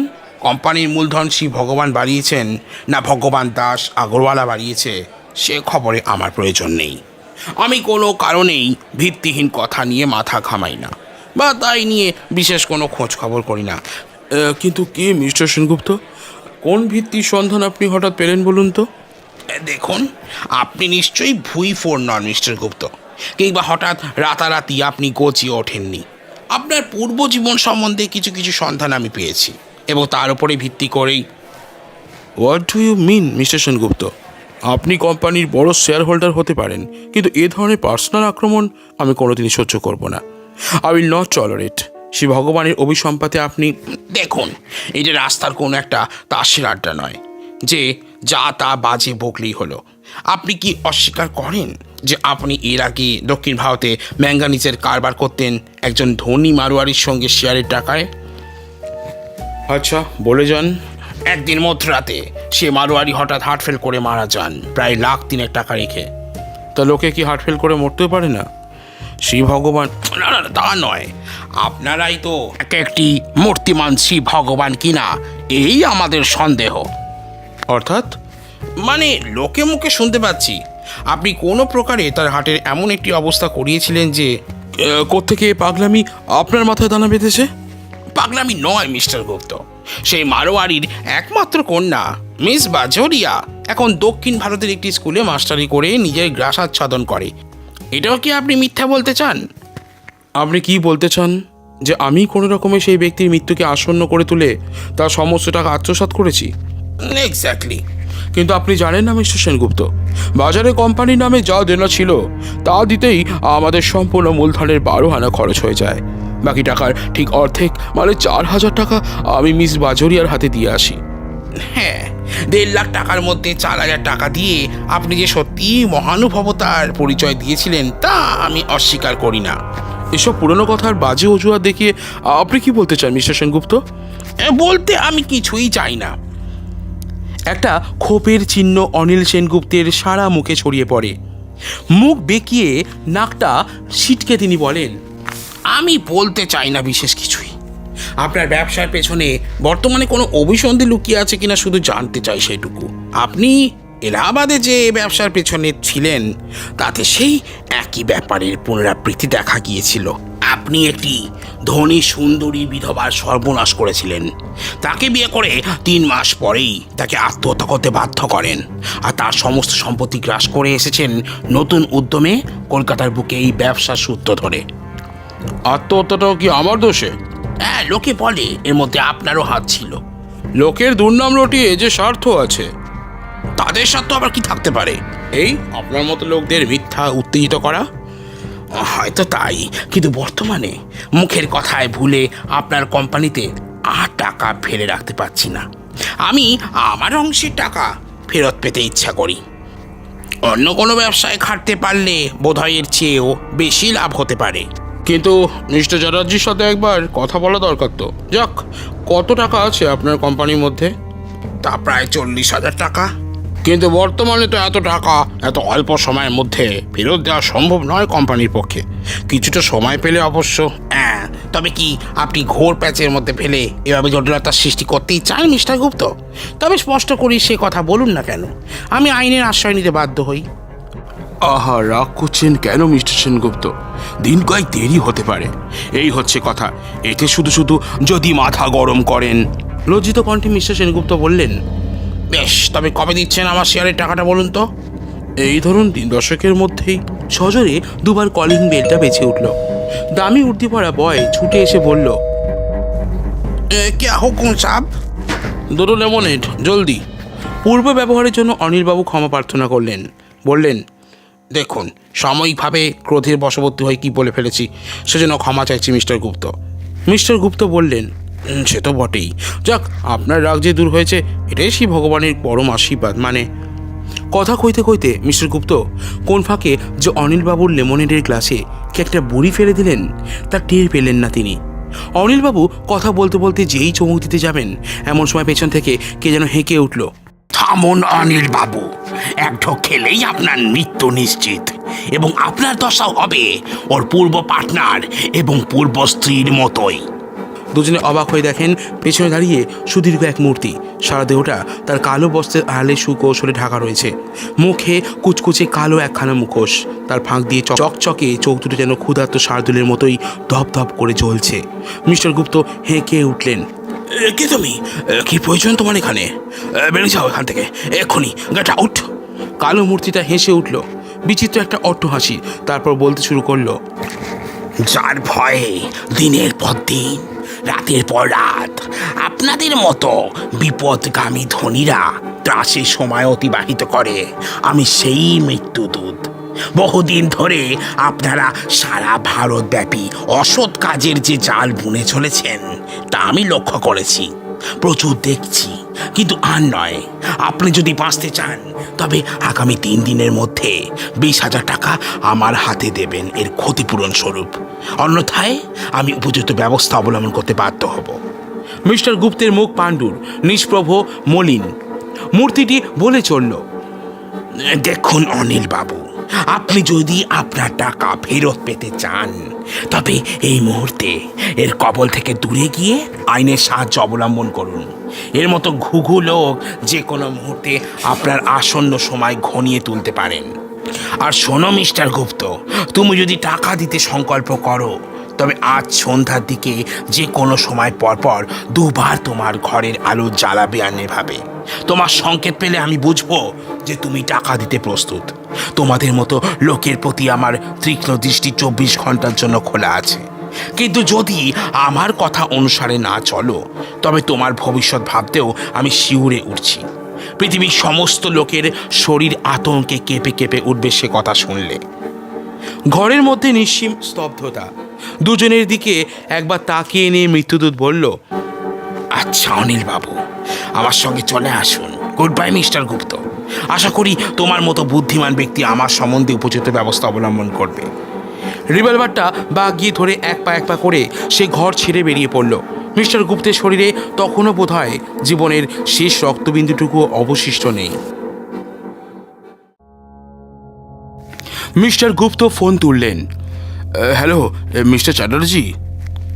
Speaker 2: কোম্পানির মূলধন শ্রী ভগবান বাড়িয়েছেন না ভগবান দাস আগরওয়ালা বাড়িয়েছে, সে খবরে আমার প্রয়োজন নেই। আমি কোনো কারণেই ভিত্তিহীন কথা নিয়ে মাথা ঘামাই না, বা তাই নিয়ে বিশেষ কোনো খোঁজ খবর করি না।
Speaker 1: কিন্তু কি মিস্টার সেনগুপ্ত, কোন ভিত্তির সন্ধান আপনি হঠাৎ পেলেন বলুন তো?
Speaker 2: দেখুন, আপনি নিশ্চয়ই ভুই ফোর নন মিস্টার গুপ্ত, কিংবা হঠাৎ রাতারাতি আপনি গচিয়ে ওঠেননি। আপনার পূর্ব জীবন সম্বন্ধে কিছু কিছু সন্ধান আমি পেয়েছি, এবং তার উপরে ভিত্তি করেই।
Speaker 1: What do you mean Mister Sengupta? আপনি কোম্পানির বড় শেয়ার হোল্ডার হতে পারেন, কিন্তু এ ধরনের পার্সোনাল আক্রমণ আমি কোনোদিনই সহ্য করব না। I will not tolerate. Shri ভগবানের অভিসম্পাতে আপনি
Speaker 2: দেখুন, এই যে রাস্তার কোনো একটা তাসের আড্ডা নয় যে যা তা বাজে বকলেই হলো। আপনি কি অস্বীকার করেন যে আপনি এর আগে দক্ষিণ ভারতে ম্যাঙ্গানিজের কারবার করতেন একজন ধনী মারোয়ারির সঙ্গে শেয়ারের টাকায়?
Speaker 1: আচ্ছা, বলে যান।
Speaker 2: একদিন মধ্যরাতে সে মারোয়ারি হঠাৎ হার্টফেল করে মারা যান, প্রায় লাখ 3 টাকা রেখে।
Speaker 1: তা লোকে কি হার্টফেল করে মরতেও পারে না? শ্রী ভগবান
Speaker 2: না না, তা নয়, আপনারাই তো এক একটি মূর্তিমান শ্রী ভগবান কিনা, এই আমাদের সন্দেহ।
Speaker 1: অর্থাৎ
Speaker 3: মানে লোকে মুখে শুনতে পাচ্ছি আপনি কোনো প্রকারে তার হাটের এমন একটি অবস্থা করিয়েছিলেন যে
Speaker 1: কোত্থেকে পাগলামি আপনার মাথায় দানা বেঁধেছে?
Speaker 3: পাগলামি নয় মিস্টার গুপ্ত, সেই মারোয়ারির একমাত্র কন্যা মিস বাজরিয়া এখন দক্ষিণ ভারতের একটি স্কুলে মাস্টারি করে নিজের গ্রাসাচ্ছাদন করে। এটাও কি আপনি মিথ্যা বলতে চান?
Speaker 1: আপনি কি বলতে চান যে আমি কোনো রকমে সেই ব্যক্তির মৃত্যুকে আসন্ন করে তুলে তার সমস্ত টাকা আত্মসাৎ করেছি?
Speaker 3: এক্স্যাক্টলি।
Speaker 1: কিন্তু আপনি জানেন না মিস্টার সেনগুপ্ত, বাজারে কোম্পানির নামে যা দেনা ছিল তা দিতেই আমাদের সম্পূর্ণ মূলধনের 12 আনা খরচ হয়ে যায়। বাকি টাকার ঠিক অর্ধেক মানে 4,000 টাকা আমি মিস বাজরিয়ার হাতে দিয়ে আসি।
Speaker 3: হ্যাঁ, 1.5 লাখ টাকার মধ্যে 4,000 টাকা দিয়ে আপনি যে সত্যি মহানুভবতার পরিচয় দিয়েছিলেন তা আমি অস্বীকার করি না।
Speaker 1: এসব পুরনো কথার বাজে অজুহাত দেখিয়ে আপনি কি বলতে চান মিস্টার সেনগুপ্ত?
Speaker 3: বলতে আমি কিছুই চাই না।
Speaker 1: একটা ক্ষোভের চিহ্ন অনিল সেনগুপ্তের সারা মুখে ছড়িয়ে পড়ে। মুখ বেঁকিয়ে নাকটা ছিটকে তিনি বলেন,
Speaker 3: আমি বলতে চাই না বিশেষ কিছুই। আপনার ব্যবসার পেছনে বর্তমানে কোনো অভিসন্ধি লুকিয়ে আছে কিনা শুধু জানতে চাই সেটুকু। আপনি এলাহাবাদে যে ব্যবসার পেছনে ছিলেন তাতে সেই একই ব্যাপারের পুনরাবৃত্তি দেখা গিয়েছিল। আপনি একটি ধনী সুন্দরী বিধবার সর্বনাশ করেছিলেন। তাকে বিয়ে করে 3 মাস পরেই তাকে আত্মহত্যা করতে বাধ্য করেন, আর তার সমস্ত সম্পত্তি গ্রাস করে এসেছেন নতুন উদ্যমে কলকাতার বুকে এই ব্যবসার সূত্র ধরে।
Speaker 1: আত্মহত্যাটাও কি আমার দোষে?
Speaker 3: হ্যাঁ, লোকে বলে এর মধ্যে আপনারও হাত ছিল।
Speaker 1: লোকের দুর্নাম রটিয়ে যে স্বার্থ আছে
Speaker 3: তাদের সাথে আবার কি থাকতে পারে? এই আপনার মতো লোকদের মিথ্যা উত্তেজিত করা? হয়তো তাই, কিন্তু বর্তমানে মুখের কথায় ভুলে আপনার কোম্পানিতে 8 টাকা ফেলে রাখতে পারছি না। আমি আমার অংশের টাকা ফেরত পেতে ইচ্ছা করি। অন্য কোনো ব্যবসায় খাটতে পারলে বোধহয় এর চেয়েও বেশি লাভ হতে পারে।
Speaker 1: কিন্তু মিস্টার চ্যাটার্জির সাথে একবার কথা বলা দরকার তো। যাক, কত টাকা আছে আপনার কোম্পানির মধ্যে?
Speaker 3: তা প্রায় 40,000 টাকা।
Speaker 1: কিন্তু বর্তমানে তো এত টাকা
Speaker 3: এত অল্প সময়ের মধ্যে ফেরত দেওয়া সম্ভব নয় কোম্পানির পক্ষে। কিছুটা সময় পেলে অবশ্য। হ্যাঁ, তবে কি আপনি ঘোর প্যাচের মধ্যে ফেলে এভাবে জটিলতার সৃষ্টি করতেই চান মিস্টার গুপ্ত? তবে স্পষ্ট করি সে কথা বলুন না কেন, আমি আইনের আশ্রয় নিতে বাধ্য হই।
Speaker 1: আহা, রাগ করছেন কেন মিস্টার সেনগুপ্ত? দিন কয়েক দেরি হতে পারে, এই হচ্ছে কথা। এতে শুধু শুধু যদি মাথা গরম করেন। লজ্জিত কণ্ঠে মিস্টার সেনগুপ্ত বললেন,
Speaker 3: বেশ, তবে কবে দিচ্ছেন আমার শেয়ারের টাকাটা বলুন তো?
Speaker 1: এই ধরুন 3 দশকের মধ্যেই। সজোরে 2বার কলিং বেলটা বেঁচে উঠল। দামি উর্দি পরা বয় ছুটে এসে বলল,
Speaker 3: কে হুকুম সাহেব?
Speaker 1: 2 লেমনেড জলদি। পূর্ব ব্যবহারের জন্য অনিলবাবু ক্ষমা প্রার্থনা করলেন। বললেন,
Speaker 3: দেখুন, সাময়িকভাবে ক্রোধের বশবর্তী হয়ে কি বলে ফেলেছি, সেজন্য ক্ষমা চাইছি মিস্টার গুপ্ত।
Speaker 1: মিস্টার গুপ্ত বললেন,
Speaker 3: সে তো বটেই।
Speaker 1: যাক, আপনার রাগ যে দূর হয়েছে এটাই সেই ভগবানের পরম আশীর্বাদ। মানে কথা কইতে কইতে মিস্টার গুপ্ত কোন ফাঁকে যে অনিলবাবুর লেমনেডের গ্লাসে কি একটা বুড়ি ফেলে দিলেন তা টের পেলেন না তিনি। অনিলবাবু কথা বলতে বলতে যেই চমক দিতে যাবেন এমন সময় পেছন থেকে কে যেন হেঁকে উঠল।
Speaker 3: থামুন অনিল বাবু, এক ঢোক খেলেই আপনার মৃত্যু নিশ্চিত, এবং আপনার দশাও হবে ওর পূর্ব পার্টনার এবং পূর্ব স্ত্রীর মতোই।
Speaker 1: দুজনে অবাক হয়ে দেখেন পেছনে দাঁড়িয়ে সুদীর্ঘ এক মূর্তি। সারা দেহটা তার কালো বস্ত্রের আড়ালে সুকৌশলে ঢাকা রয়েছে। মুখে কুচকুচে কালো একখানা মুখোশ, তার ফাঁক দিয়ে চকচকে চোখ দুটো যেন ক্ষুধার্ত শার্দুলের মতোই ধপ ধপ করে জ্বলছে। মিস্টার গুপ্ত হেঁকে উঠলেন,
Speaker 3: কে তুমি? কি প্রয়োজন তোমার এখানে? বেরিয়ে যাও এখান থেকে এক্ষুনি, গেট আউট।
Speaker 1: কালো মূর্তিটা হেসে উঠল বিচিত্র একটা অট্টহাসি। তারপর বলতে শুরু করলো,
Speaker 3: যার ভয়ে দিনের পর দিন, রাতের পর রাত আপনাদের মতো বিপদগামী ধনীরা ত্রাসের সময় অতিবাহিত করে, আমি সেই মৃত্যুদূত। বহুদিন ধরে আপনারা সারা ভারতব্যাপী অসৎ কাজের যে জাল বুনে চলেছেন তা আমি লক্ষ্য করেছি, প্রচুর দেখছি। কিন্তু আর নয়, আপনি যদি বাঁচতে চান তবে আগামী 3 দিনের মধ্যে 20,000 টাকা আমার হাতে দেবেন এর ক্ষতিপূরণ স্বরূপ, অন্যথায় আমি উপযুক্ত ব্যবস্থা অবলম্বন করতে বাধ্য হব।
Speaker 1: মিস্টার গুপ্তের মুখ পাণ্ডুর, নিষ্প্রভ, মলিন। মূর্তিটি বলে চলল,
Speaker 3: দেখুন অনিল বাবু,
Speaker 2: আপনি যদি আপনার টাকা ফেরত পেতে চান তবে এই মুহূর্তে এর কবল থেকে দূরে গিয়ে আইনের সাহায্য অবলম্বন করুন। এর মতো ঘুঘু লোক যে কোনো মুহূর্তে আপনার আসন্ন সময় ঘনিয়ে তুলতে পারেন। আর শোনো মিস্টার গুপ্ত, তুমি যদি টাকা দিতে সংকল্প করো তবে আজ সন্ধ্যার দিকে যে কোনো সময় পরপর দুবার তোমার ঘরের আলো জ্বালাবে আর নেভাবে। তোমার সংকেত পেলে আমি বুঝবো যে তুমি টাকা দিতে প্রস্তুত। তোমাদের মতো লোকের প্রতি আমার তীক্ষ্ণ দৃষ্টি 24 ঘন্টার জন্য খোলা আছে। কিন্তু যদি আমার কথা অনুসারে না চলো তবে তোমার ভবিষ্যৎ ভাবতেও আমি শিউরে উঠছি। পৃথিবীর সমস্ত লোকের শরীর আতঙ্কে কেঁপে কেঁপে উঠবে সে কথা শুনলে।
Speaker 1: ঘরের মধ্যে নিশ্চিম স্তব্ধতা। দুজনের দিকে একবার তাকিয়ে নিয়ে মৃত্যুদূত বলল,
Speaker 2: আচ্ছা অনিল বাবু, আমার সঙ্গে চলে আসুন। গুড বাই মিস্টার গুপ্ত। আশা করি তোমার মতো বুদ্ধিমান ব্যক্তি আমার সম্বন্ধে উপযুক্ত ব্যবস্থা অবলম্বন করবে।
Speaker 1: রিভলভারটা বাগিয়ে ধরে এক পা করে সে ঘর ছেড়ে বেরিয়ে পড়ল। মিস্টার গুপ্তের শরীরে তখনও বোধহয় জীবনের শেষ রক্তবিন্দুটুকু অবশিষ্ট নেই। মিস্টার গুপ্ত ফোন তুললেন। Hello mister Chatterjee.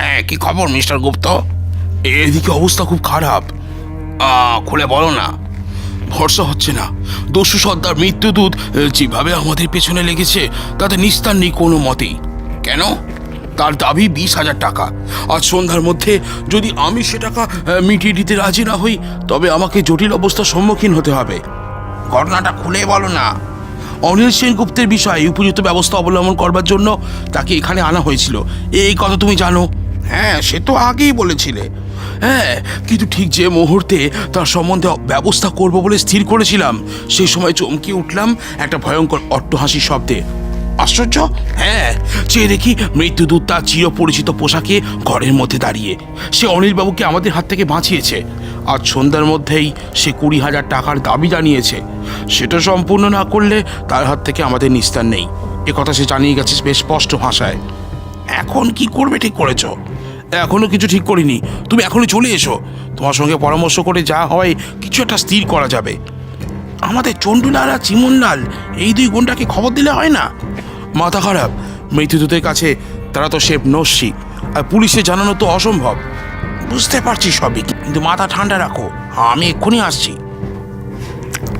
Speaker 2: হ্যাঁ, কি খবর মিস্টার গুপ্ত?
Speaker 1: এদিকে অবস্থা খুব খারাপ।
Speaker 2: খুলে বলো না।
Speaker 1: ভরসা হচ্ছে না। দস্যু সর্দার মৃত্যুদূত যেভাবে আমাদের পেছনে লেগেছে তাতে নিস্তার নেই কোনো মতেই।
Speaker 2: কেন?
Speaker 1: তার দাবি 20,000 টাকা। আজ সন্ধ্যার মধ্যে যদি আমি সে টাকা মিটিয়ে দিতে রাজি না হই তবে আমাকে জটিল অবস্থার সম্মুখীন হতে হবে।
Speaker 2: ঘটনাটা খুলে বলো না।
Speaker 1: অনিল সেনগুপ্তের বিষয়ে উপযুক্ত ব্যবস্থা অবলম্বন করবার জন্য তাকে এখানে আনা হয়েছিল, এই কথা তুমি জানো।
Speaker 2: হ্যাঁ, সে তো আগেই বলেছিলে।
Speaker 1: হ্যাঁ, কিন্তু ঠিক যে মুহূর্তে তার সম্বন্ধে ব্যবস্থা করব বলে স্থির করেছিলাম সেই সময় চমকে উঠলাম একটা ভয়ঙ্কর অট্টহাসির শব্দে।
Speaker 2: আশ্চর্য।
Speaker 1: হ্যাঁ, চেয়ে দেখি মৃত্যুদূত তার চিরপরিচিত পোশাকে ঘরের মধ্যে দাঁড়িয়ে। সে অনিলবাবুকে আমাদের হাত থেকে বাঁচিয়েছে। আজ সন্ধ্যার মধ্যেই সে 20,000 টাকার দাবি জানিয়েছে। সেটা সম্পূর্ণ না করলে তার হাত থেকে আমাদের নিস্তার নেই, এ কথা সে জানিয়ে গেছে বেশ স্পষ্ট ভাষায়।
Speaker 2: এখন কি করবে ঠিক করেছো?
Speaker 1: এখনো কিছু ঠিক করিনি। তুমি এখনই চলে এসো। তোমার সঙ্গে পরামর্শ করে যা হয় কিছু একটা স্থির করা যাবে।
Speaker 2: আমাদের চন্ডুলাল আর চিমনলাল এই 2 গুন্ডাকে খবর দিলে হয় না?
Speaker 1: মাথা খারাপ। মৃত্যুদূতের কাছে তারা তো শেপ নস্যি, আর পুলিশে জানানো তো অসম্ভব।
Speaker 2: বুঝতে পারছি সবই, কিন্তু মাথা ঠান্ডা রাখো, আমি এক্ষুনি আসছি।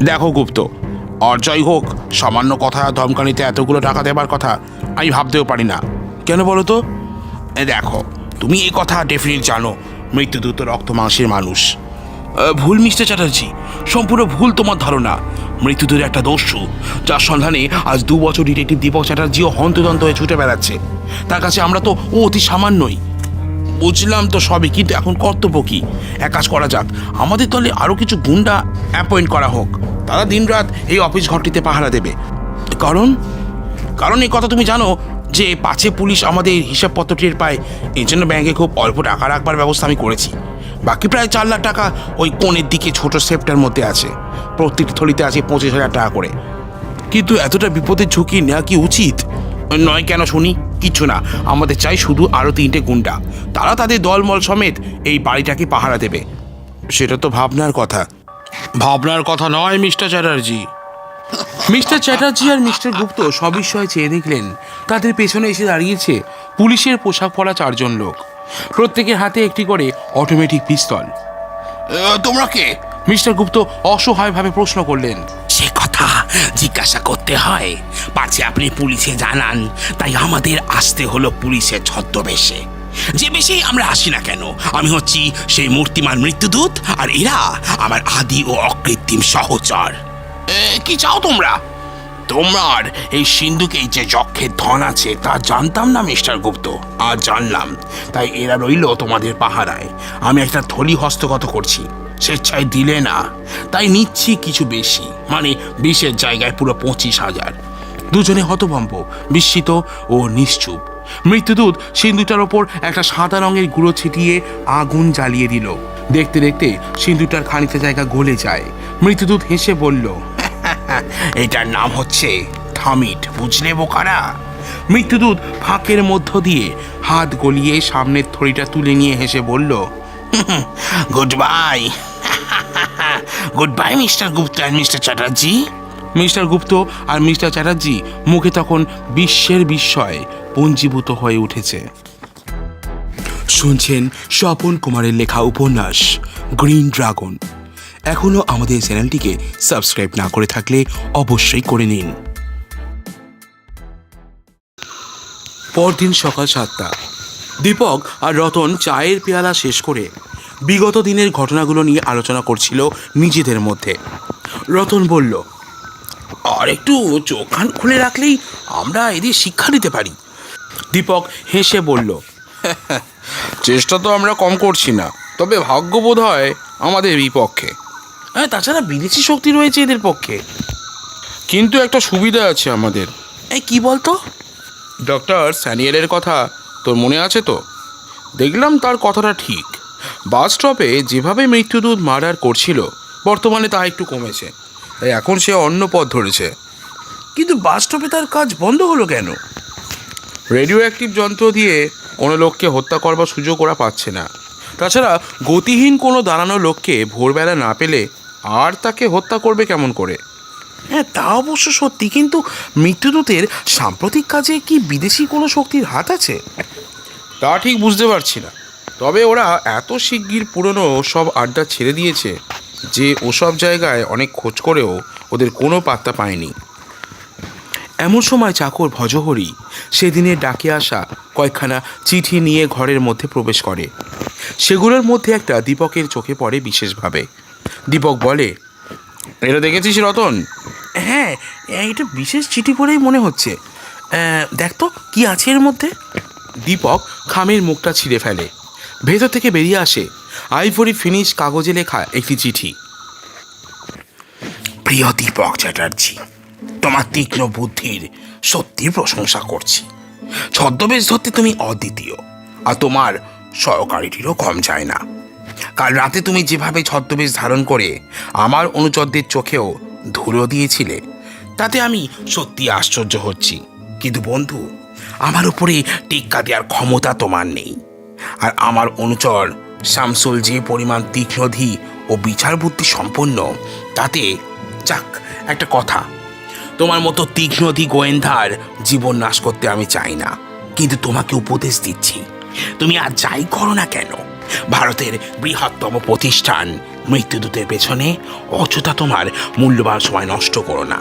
Speaker 1: দেখো গুপ্ত, আর যাই হোক, সামান্য কথা ধমকানিতে এতগুলো টাকা দেবার কথা আমি ভাবতেও পারি না। কেন বলো তো?
Speaker 2: দেখো, তুমি এই কথা ডেফিনেট জানো মৃত্যুদূত রক্ত মাংসের মানুষ।
Speaker 1: ভুল মিস্টার চ্যাটার্জি, সম্পূর্ণ ভুল তোমার ধারণা। মৃত্যুদূতের একটা দস্যু যার সন্ধানে আজ 2 বছর ডিটেকটিভ দীপক চ্যাটার্জিও হন্তদন্ত হয়ে ছুটে বেড়াচ্ছে। তার কাছে আমরা তো অতি সামান্যই।
Speaker 2: বুঝলাম তো সবই, কিন্তু এখন কর্তব্য কি? এক কাজ করা যাক, আমাদের দলে আরও কিছু গুন্ডা অ্যাপয়েন্ট করা হোক। তারা দিনরাত এই অফিস ঘরটিতে পাহারা দেবে।
Speaker 1: কারণ
Speaker 2: এই কথা তুমি জানো যে পাছে পুলিশ আমাদের হিসাবপত্র টের পায়। এই জন্য ব্যাংকে খুব অল্প টাকা রাখবার ব্যবস্থা আমি করেছি। বাকি প্রায় 4 লাখ টাকা ওই কোণের দিকে ছোট সেফটার মধ্যে আছে। প্রত্যেকটি থলিতে আছে 25,000 টাকা করে।
Speaker 1: কিন্তু এতটা বিপদের ঝুঁকি নেওয়া কি উচিত?
Speaker 2: নয় কেন শুনি? কিছু না, আমাদের চাই শুধু আরও 3টে গুন্ডা। তারা তাদের দলমল সমেত এই বাড়িটাকে পাহারা দেবে।
Speaker 1: সেটা তো ভাবনার কথা।
Speaker 2: ভাবনার কথা নয় মিস্টার চ্যাটার্জি।
Speaker 1: মিস্টার চ্যাটার্জি আর মিস্টার গুপ্ত সবিস্ময়ে চেয়ে দেখলেন তাদের পেছনে এসে দাঁড়িয়েছে পুলিশের পোশাক পরা 4 জন লোক। প্রত্যেকের হাতে একটি করে অটোমেটিক পিস্তল।
Speaker 2: তোমরা কে?
Speaker 1: মিস্টার গুপ্ত অসহায়ভাবে প্রশ্ন করলেন।
Speaker 2: সে কথা জিজ্ঞাসা করতে হয়, পাছে আপনি পুলিশে জানান। তাই আমাদের আসতে হলো পুলিশের ছদ্মবেশে। যে বেশেই আমরা আসি না কেন, আমি হচ্ছি সেই মূর্তিমান মৃত্যুদূত, আর এরা আমার আদি ও অকৃত্রিম সহচর। কি চাও তোমরা? তোমার এই সিন্ধুকেই যে যক্ষের ধন আছে তা জানতাম না মিস্টার গুপ্ত, আজ জানলাম। তাই এরা রইল তোমাদের পাহারায়। আমি একটা থলি হস্তগত করছি, স্বেচ্ছায় দিলে না, তাই নিচ্ছি কিছু বেশি, মানে 20-এর জায়গায় পুরো 25,000।
Speaker 1: দুজনে হতভম্ব, বিস্মিত ও নিশ্চুপ। মৃত্যুদূত সিন্ধুটার ওপর একটা সাদা রঙের গুঁড়ো ছিটিয়ে আগুন জ্বালিয়ে দিল। দেখতে দেখতে সিন্ধুটার খানিকটা জায়গা গলে যায়। মৃত্যুদূত হেসে বলল,
Speaker 2: এটার নাম হচ্ছে থামিট, বুঝলে বোকারা?
Speaker 1: মৃত্যুদূত ফাঁকের মধ্য দিয়ে হাত গলিয়ে সামনের থলিটা তুলে নিয়ে হেসে বলল,
Speaker 2: good bye. Good bye Mister Gupta and Mister Chatterjee.
Speaker 1: Mister Gupta আর মিস্টার চ্যাটার্জি মুখে তখন বিশ্বের বিস্ময় পুঞ্জীভূত হয়ে উঠেছে। শুনছেন স্বপন কুমারের লেখা উপন্যাস গ্রিন ড্রাগন। এখনও আমাদের চ্যানেলটিকে সাবস্ক্রাইব না করে থাকলে অবশ্যই করে নিন। পরদিন সকাল 7টা। দীপক আর রতন চায়ের পেয়ালা শেষ করে বিগত দিনের ঘটনাগুলো নিয়ে আলোচনা করছিল নিজেদের মধ্যে। রতন বলল,
Speaker 3: আর একটু চোখ কান খুলে রাখলেই আমরা এদের শিক্ষা দিতে পারি।
Speaker 1: দীপক হেসে বলল,
Speaker 2: চেষ্টা তো আমরা কম করছি না, তবে ভাগ্য বোধ হয় আমাদের বিপক্ষে।
Speaker 3: হ্যাঁ, তাছাড়া বিদেশি শক্তি রয়েছে এদের পক্ষে।
Speaker 2: কিন্তু একটা সুবিধা আছে আমাদের।
Speaker 3: এই কি বলতো?
Speaker 2: ডক্টর স্যানিয়েলের কথা তোর মনে আছে তো? দেখলাম তার কথাটা ঠিক। বাস স্টপে যেভাবে মৃত্যুদূত মার্ডার করছিল, বর্তমানে তা একটু কমেছে। তাই এখন সে অন্য পথ ধরেছে।
Speaker 3: কিন্তু বাস স্টপে তার কাজ বন্ধ হলো কেন?
Speaker 2: রেডিও অ্যাক্টিভ যন্ত্র দিয়ে কোনো লোককে হত্যা করবার সুযোগ ওরা পাচ্ছে না।
Speaker 1: তাছাড়া গতিহীন কোনো দাঁড়ানো লোককে ভোরবেলা না পেলে আর তাকে হত্যা করবে কেমন করে?
Speaker 3: হ্যাঁ, তা অবশ্য সত্যি, কিন্তু মৃত্যুদূতের সাম্প্রতিক কাজে কি বিদেশি কোনো শক্তির হাত আছে?
Speaker 2: তা ঠিক বুঝতে পারছি না। তবে ওরা এত শিগগির পুরনো সব আড্ডা ছেড়ে দিয়েছে যে ওসব জায়গায় অনেক খোঁজ করেও ওদের কোনো পাত্তা পায়নি।
Speaker 1: এমন সময় চাকর ভজহরি সেদিনের ডাকে আসা কয়েকখানা চিঠি নিয়ে ঘরের মধ্যে প্রবেশ করে। সেগুলোর মধ্যে একটা দীপকের চোখে পড়ে বিশেষভাবে। দীপক বলে,
Speaker 2: এটা দেখেছিস রতন?
Speaker 3: হ্যাঁ, এটা বিশেষ চিঠি পড়েই মনে হচ্ছে। দেখ তো কি আছে এর মধ্যে।
Speaker 1: দীপক খামের মুখটা ছিঁড়ে ফেলে। ভেতর থেকে বেরিয়ে আসে আইভরি ফিনিশ কাগজে লেখা একটি চিঠি।
Speaker 3: প্রিয় দীপক চ্যাটার্জি, তোমার তীক্ষ্ণ বুদ্ধির সত্যি প্রশংসা করছি। ছদ্মবেশ ধরতে তুমি অদ্বিতীয়, আর তোমার সহকারীটিরও কম যায় না। কাল রাতে তুমি যেভাবে ছদ্মবেশ ধারণ করে আমার অনুচরদের চোখেও ধুলো দিয়েছিলে, তাতে আমি সত্যি আশ্চর্য হচ্ছি। কিন্তু বন্ধু, আমার উপরে টিক্কা দেওয়ার ক্ষমতা তোমার নেই। আর আমার অনুচর শামসুল যে পরিমাণ তীক্ষ্ণধী ও বিচার বুদ্ধি সম্পন্ন, তাতে যাক একটা কথা, তোমার মতো তীক্ষ্ণধী গোয়েন্দার জীবন নাশ করতে আমি চাই না। কিন্তু তোমাকে উপদেশ দিচ্ছি, তুমি আর যাই করো না কেন, ভারতের বৃহত্তম প্রতিষ্ঠান মৃত্যুদূতের পেছনে অযথা তোমার মূল্যবান সময় নষ্ট করো না।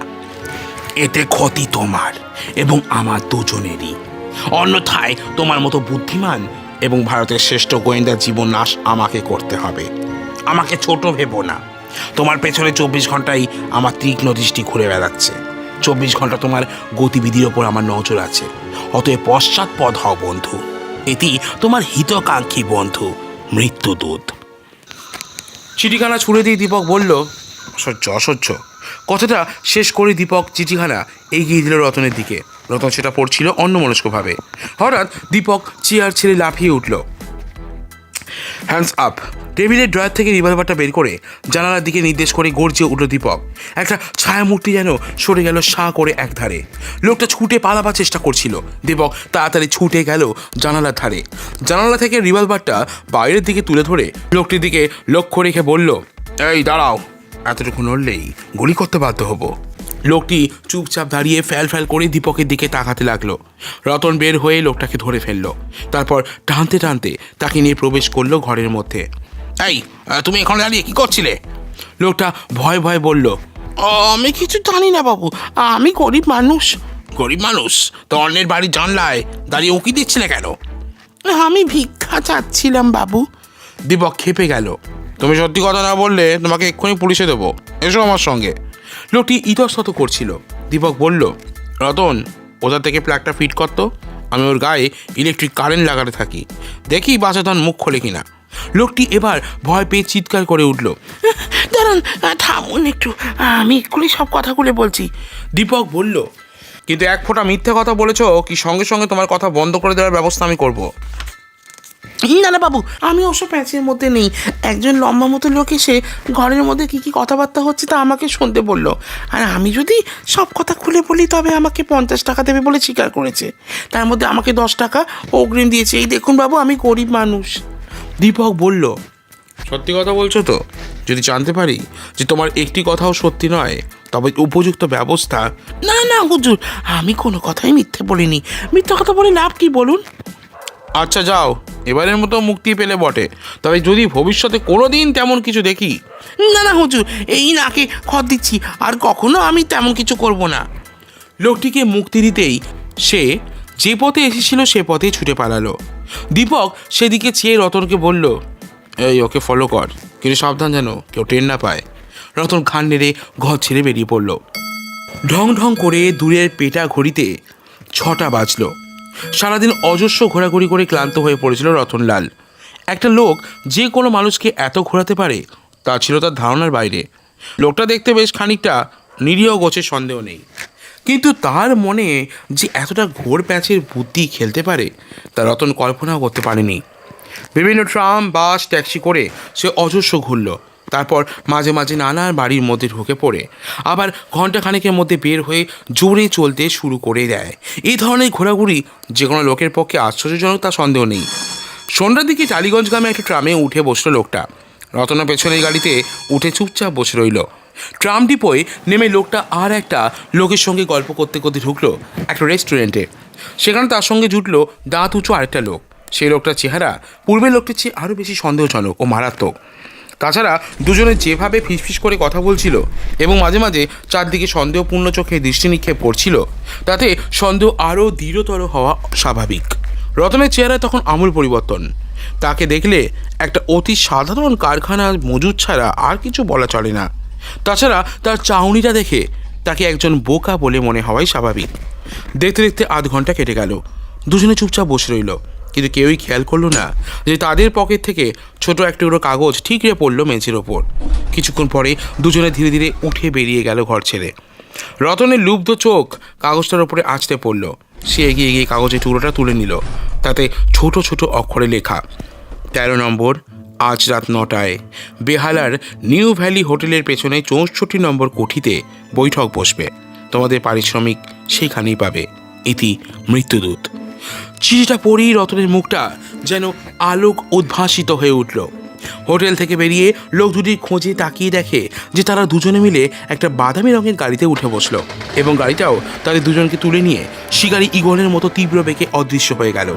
Speaker 3: এতে ক্ষতি তোমার এবং আমার দুজনেরই। অন্যথায় তোমার মতো বুদ্ধিমান এবং ভারতের শ্রেষ্ঠ গোয়েন্দার জীবন নাশ আমাকে করতে হবে। আমাকে ছোট ভেবো না। তোমার পেছনে 24 ঘন্টাই আমার তীক্ষ্ণ দৃষ্টি ঘুরে বেড়াচ্ছে। 24 ঘন্টা তোমার গতিবিধির ওপর আমার নজর আছে। অতএব পশ্চাৎপদ হও বন্ধু। এটি তোমার হিতকাঙ্ক্ষী বন্ধু মৃত্যুদূত।
Speaker 1: চিঠিখানা ছুঁড়ে দিয়ে দীপক বলল, অসহ্য অসহ্য। কথাটা শেষ করে দীপক চিঠিখানা এগিয়ে দিল রতনের দিকে। রতন সেটা পড়ছিল অন্যমনস্কভাবে। হঠাৎ দীপক চেয়ার ছেড়ে লাফিয়ে উঠল। Hands up! টেবিলের ড্রয়ার থেকে রিভলভারটা বের করে জানালার দিকে নির্দেশ করে গর্জে উঠল দীপক। একটা ছায়ামূর্তি যেন সরে গেল সাঁ করে একধারে। লোকটা ছুটে পালাবার চেষ্টা করছিল। দীপক তাড়াতাড়ি ছুটে গেল জানালার ধারে। জানালা থেকে রিভলভারটা বাইরের দিকে তুলে ধরে লোকটির দিকে লক্ষ্য রেখে বলল, এই দাঁড়াও, এতটুকু নড়লেই গুলি করতে বাধ্য হব। লোকটি চুপচাপ দাঁড়িয়ে ফ্যাল ফ্যাল করে দীপকের দিকে তাকাতে লাগলো। রতন বের হয়ে লোকটাকে ধরে ফেললো। তারপর টানতে টানতে তাকে নিয়ে প্রবেশ করলো ঘরের মধ্যে।
Speaker 3: এই, তুমি এখানে দাঁড়িয়ে কি করছিলে?
Speaker 1: লোকটা ভয় ভয় বলল,
Speaker 3: আমি কিছু জানি না বাবু, আমি গরিব মানুষ। গরিব মানুষ তো অন্যের বাড়ির জানলায় দাঁড়িয়ে উকি দিচ্ছিলে কেন? আমি ভিক্ষা চাচ্ছিলাম বাবু।
Speaker 1: দীপক খেপে গেল।
Speaker 2: তুমি সত্যি কথা না বললে তোমাকে এক্ষুনি পুলিশে দেবো। এসো আমার সঙ্গে।
Speaker 1: লোকটি ইতস্তত করছিল। দীপক বলল,
Speaker 2: রতন, কোথা থেকে প্লাগটা ফিট করতো? আমি ওর গায়ে ইলেকট্রিক কারেন্ট লাগাতে থাকি, দেখি বাচ্চাধন মুখ খোলে কিনা।
Speaker 1: লোকটি এবার ভয় পেয়ে চিৎকার করে উঠল,
Speaker 3: দাঁড়ান, থামুন একটু, আমি এক্ষুনি সব কথা খুলে বলছি।
Speaker 1: দীপক বলল,
Speaker 2: কিন্তু এক ফোঁটা মিথ্যে কথা বলেছো কি সঙ্গে সঙ্গে তোমার কথা বন্ধ করে দেওয়ার ব্যবস্থা আমি করব?
Speaker 3: না না বাবু, আমি ওসব প্যাচের মধ্যে নেই। একজন লম্বা মতো লোক এসে ঘরের মধ্যে কি কি কথাবার্তা হচ্ছে তা আমাকে শুনতে বললো। আর আমি যদি সব কথা খুলে বলি তবে আমাকে 50 টাকা দেবে বলে স্বীকার করেছে। তার মধ্যে আমাকে 10 টাকা অগ্রিম দিয়েছে। এই দেখুন বাবু, আমি গরিব মানুষ।
Speaker 1: দীপক বলল,
Speaker 2: সত্যি কথা বলছো তো?
Speaker 1: যদি জানতে পারি যে তোমার একটি কথাও সত্যি নয়, তবে উপযুক্ত ব্যবস্থা।
Speaker 3: না না হুজুর, আমি কোনো কথাই মিথ্যে বলিনি। মিথ্যা কথা বলে লাভ কি বলুন?
Speaker 1: আচ্ছা যাও, এবারের মতো মুক্তি পেলে বটে, তবে যদি ভবিষ্যতে কোনো দিন তেমন কিছু দেখি।
Speaker 3: না না হুজুর, এই নাকে খত দিচ্ছি, আর কখনো আমি তেমন কিছু করব না।
Speaker 1: লোকটিকে মুক্তি দিতেই সে যে পথে এসেছিল সে পথেই ছুটে পালালো। দীপক সেদিকে চেয়ে রতনকে বলল, এই ওকে ফলো কর, কিন্তু সাবধান যেন কেউ টের না পায়। রতন ঘান নেড়ে ঘর ছেড়ে বেরিয়ে পড়ল। ঢং ঢং করে দূরের পেটা ঘড়িতে 6টা বাজল। সারাদিন অজস্র ঘোরাঘুরি করে ক্লান্ত হয়ে পড়েছিল রতনলাল। একটা লোক যে কোনো মানুষকে এত ঘোরাতে পারে তা ছিল তার ধারণার বাইরে। লোকটা দেখতে বেশ খানিকটা নিরীহ গোছের সন্দেহ নেই, কিন্তু তার মনে যে এতটা ঘোর প্যাঁচের বুদ্ধি খেলতে পারে তা রতন কল্পনাও করতে পারেনি। বিভিন্ন ট্রাম, বাস, ট্যাক্সি করে সে অজস্র ঘুরল। তারপর মাঝে মাঝে নানা বাড়ির মধ্যে ঢুকে পড়ে আবার ঘণ্টাখানেকের মধ্যে বের হয়ে জোরে চলতে শুরু করে দেয়। এই ধরনের ঘোরাঘুরি যে কোনো লোকের পক্ষে আশ্চর্যজনক তা সন্দেহ নেই। সন্ধ্যার দিকে টালিগঞ্জ গ্রামে একটা ট্রামে উঠে বসলো লোকটা। রতনা পেছনের গাড়িতে উঠে চুপচাপ বসে রইল। ট্রাম ডিপোয় নেমে লোকটা আর একটা লোকের সঙ্গে গল্প করতে করতে ঢুকলো একটা রেস্টুরেন্টে। সেখানে তার সঙ্গে জুটলো দাঁত উঁচু আরেকটা লোক। সেই লোকটার চেহারা পূর্বের লোকটির চেয়ে আরও বেশি সন্দেহজনক ও মারাত্মক। তাছাড়া দুজনে যেভাবে ফিসফিস করে কথা বলছিল এবং মাঝে মাঝে চারদিকে সন্দেহপূর্ণ চোখে দৃষ্টি নিক্ষেপ করছিল, তাতে সন্দেহ আরও দৃঢ়তর হওয়া স্বাভাবিক। রতনের চেহারায় তখন আমূল পরিবর্তন। তাকে দেখলে একটা অতি সাধারণ কারখানার মজুদ ছাড়া আর কিছু বলা চলে না। তাছাড়া তার চাউনিটা দেখে তাকে একজন বোকা বলে মনে হওয়াই স্বাভাবিক। দেখতে দেখতে আধ ঘন্টা কেটে গেল। দুজনে চুপচাপ বসে রইল, কিন্তু কেউই খেয়াল করলো না যে তাদের পকেট থেকে ছোট একটা কাগজ ঠিকরে পড়লো মেঝের ওপর। কিছুক্ষণ পরে দুজনে ধীরে ধীরে উঠে বেরিয়ে গেল ঘর ছেড়ে। রতনের লুব্ধ চোখ কাগজটার ওপরে আঁচড়ে পড়ল। সে এগিয়ে গিয়ে কাগজের টুকরোটা তুলে নিল। তাতে ছোট ছোট অক্ষরে লেখা, 13 নম্বর, আজ রাত 9টায় বেহালার নিউ ভ্যালি হোটেলের পেছনে 64 নম্বর কোঠিতে বৈঠক বসবে। তোমাদের পারিশ্রমিক সেইখানেই পাবে। ইতি মৃত্যুদূত। চিঠিটা পড়েই রতনের মুখটা যেন আলোক উদ্ভাসিত হয়ে উঠল। হোটেল থেকে বেরিয়ে লোক দুটির খোঁজে তাকিয়ে দেখে যে তারা দুজনে মিলে একটা বাদামি রঙের গাড়িতে উঠে বসলো এবং গাড়িটাও তাদের দুজনকে তুলে নিয়ে শিকারি ঈগলের মতো তীব্র বেগে অদৃশ্য হয়ে গেল।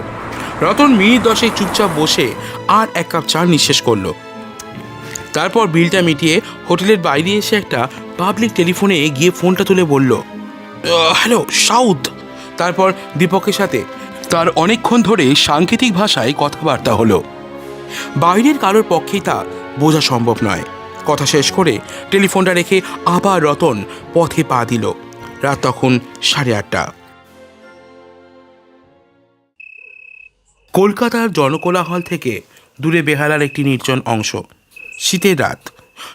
Speaker 1: রতন মিনিট 10 চুপচাপ বসে আর 1 কাপ চা নিঃশেষ করলো। তারপর বিলটা মিটিয়ে হোটেলের বাইরে এসে একটা পাবলিক টেলিফোনে গিয়ে ফোনটা তুলে বলল, হ্যালো সাউথ। তারপর দীপকের সাথে তার অনেকক্ষণ ধরে সাংকেতিক ভাষায় কথাবার্তা হলো। বাইরের কারোর পক্ষেই তা বোঝা সম্ভব নয়। কথা শেষ করে টেলিফোনটা রেখে আবার রতন পথে পা দিল। রাত তখন 8:30। কলকাতার জনকোলাহল থেকে দূরে বেহালার একটি নির্জন অংশ। শীতের রাত।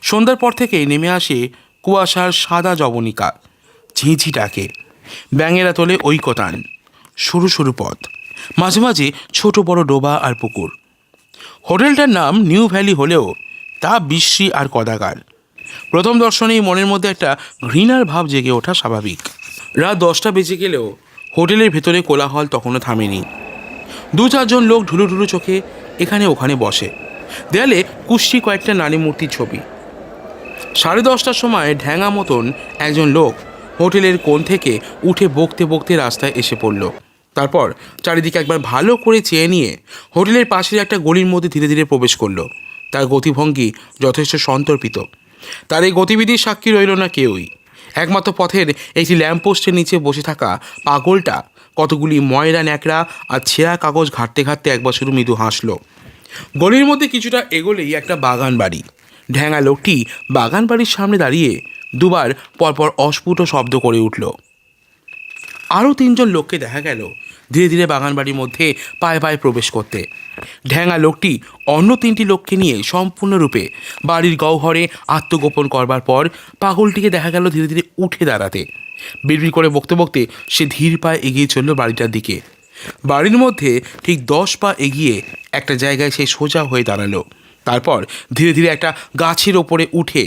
Speaker 1: সন্ধ্যার পর থেকেই নেমে আসে কুয়াশার সাদা জবনিকা। ঝিঁঝি ডাকে, ব্যাঙেরা তোলে ঐকতান। সরু সরু পথ, মাঝে মাঝে ছোট বড় ডোবা আর পুকুর। হোটেলটার নাম নিউ ভ্যালি হলেও তা বিশ্রী আর কদাকার। প্রথম দর্শনেই মনের মধ্যে একটা ঘৃণার ভাব জেগে ওঠা স্বাভাবিক। রাত 10টা বেজে গেলেও হোটেলের ভেতরে কোলাহল তখনও থামেনি। 2-4 জন লোক ঢুলু ঢুলু চোখে এখানে ওখানে বসে। দেয়ালে কুষ্টি কয়েকটা নারী মূর্তির ছবি। 10:30টার সময় ঢ্যাঙা মতন একজন লোক হোটেলের কোণ থেকে উঠে বকতে বকতে রাস্তায় এসে পড়ল। তারপর চারিদিকে একবার ভালো করে চেয়ে নিয়ে হোটেলের পাশের একটা গলির মধ্যে ধীরে ধীরে প্রবেশ করলো। তার গতিভঙ্গি যথেষ্ট সন্তর্পিত। তার এই গতিবিধির সাক্ষী রইল না কেউই। একমাত্র পথের একটি ল্যাম্পপোস্টের নিচে বসে থাকা পাগলটা কতগুলি ময়লা ন্যাকড়া আর ছেঁড়া কাগজ ঘাঁটতে ঘাঁটতে একবার শুধু মৃদু হাসল। গলির মধ্যে কিছুটা এগোলেই একটা বাগান বাড়ি। ঢ্যাঙা লোকটি বাগান বাড়ির সামনে দাঁড়িয়ে দুবার পরপর অস্ফুট শব্দ করে উঠল। আরও 3 জন লোককে দেখা গেল ধীরে ধীরে বাগান বাড়ির মধ্যে পায়ে পায়ে প্রবেশ করতে। ঢ্যাঙা লোকটি অন্য 3টি লোককে নিয়ে সম্পূর্ণরূপে বাড়ির গহ্বরে আত্মগোপন করবার পর পাগলটিকে দেখা গেল ধীরে ধীরে উঠে দাঁড়াতে। বিড়বিড় করে বকতে বকতে সে ধীর পায়ে এগিয়ে চলল বাড়িটার দিকে। বাড়ির মধ্যে ঠিক 10 পা এগিয়ে একটা জায়গায় সে সোজা হয়ে দাঁড়ালো। তারপর ধীরে ধীরে একটা গাছের ওপরে উঠে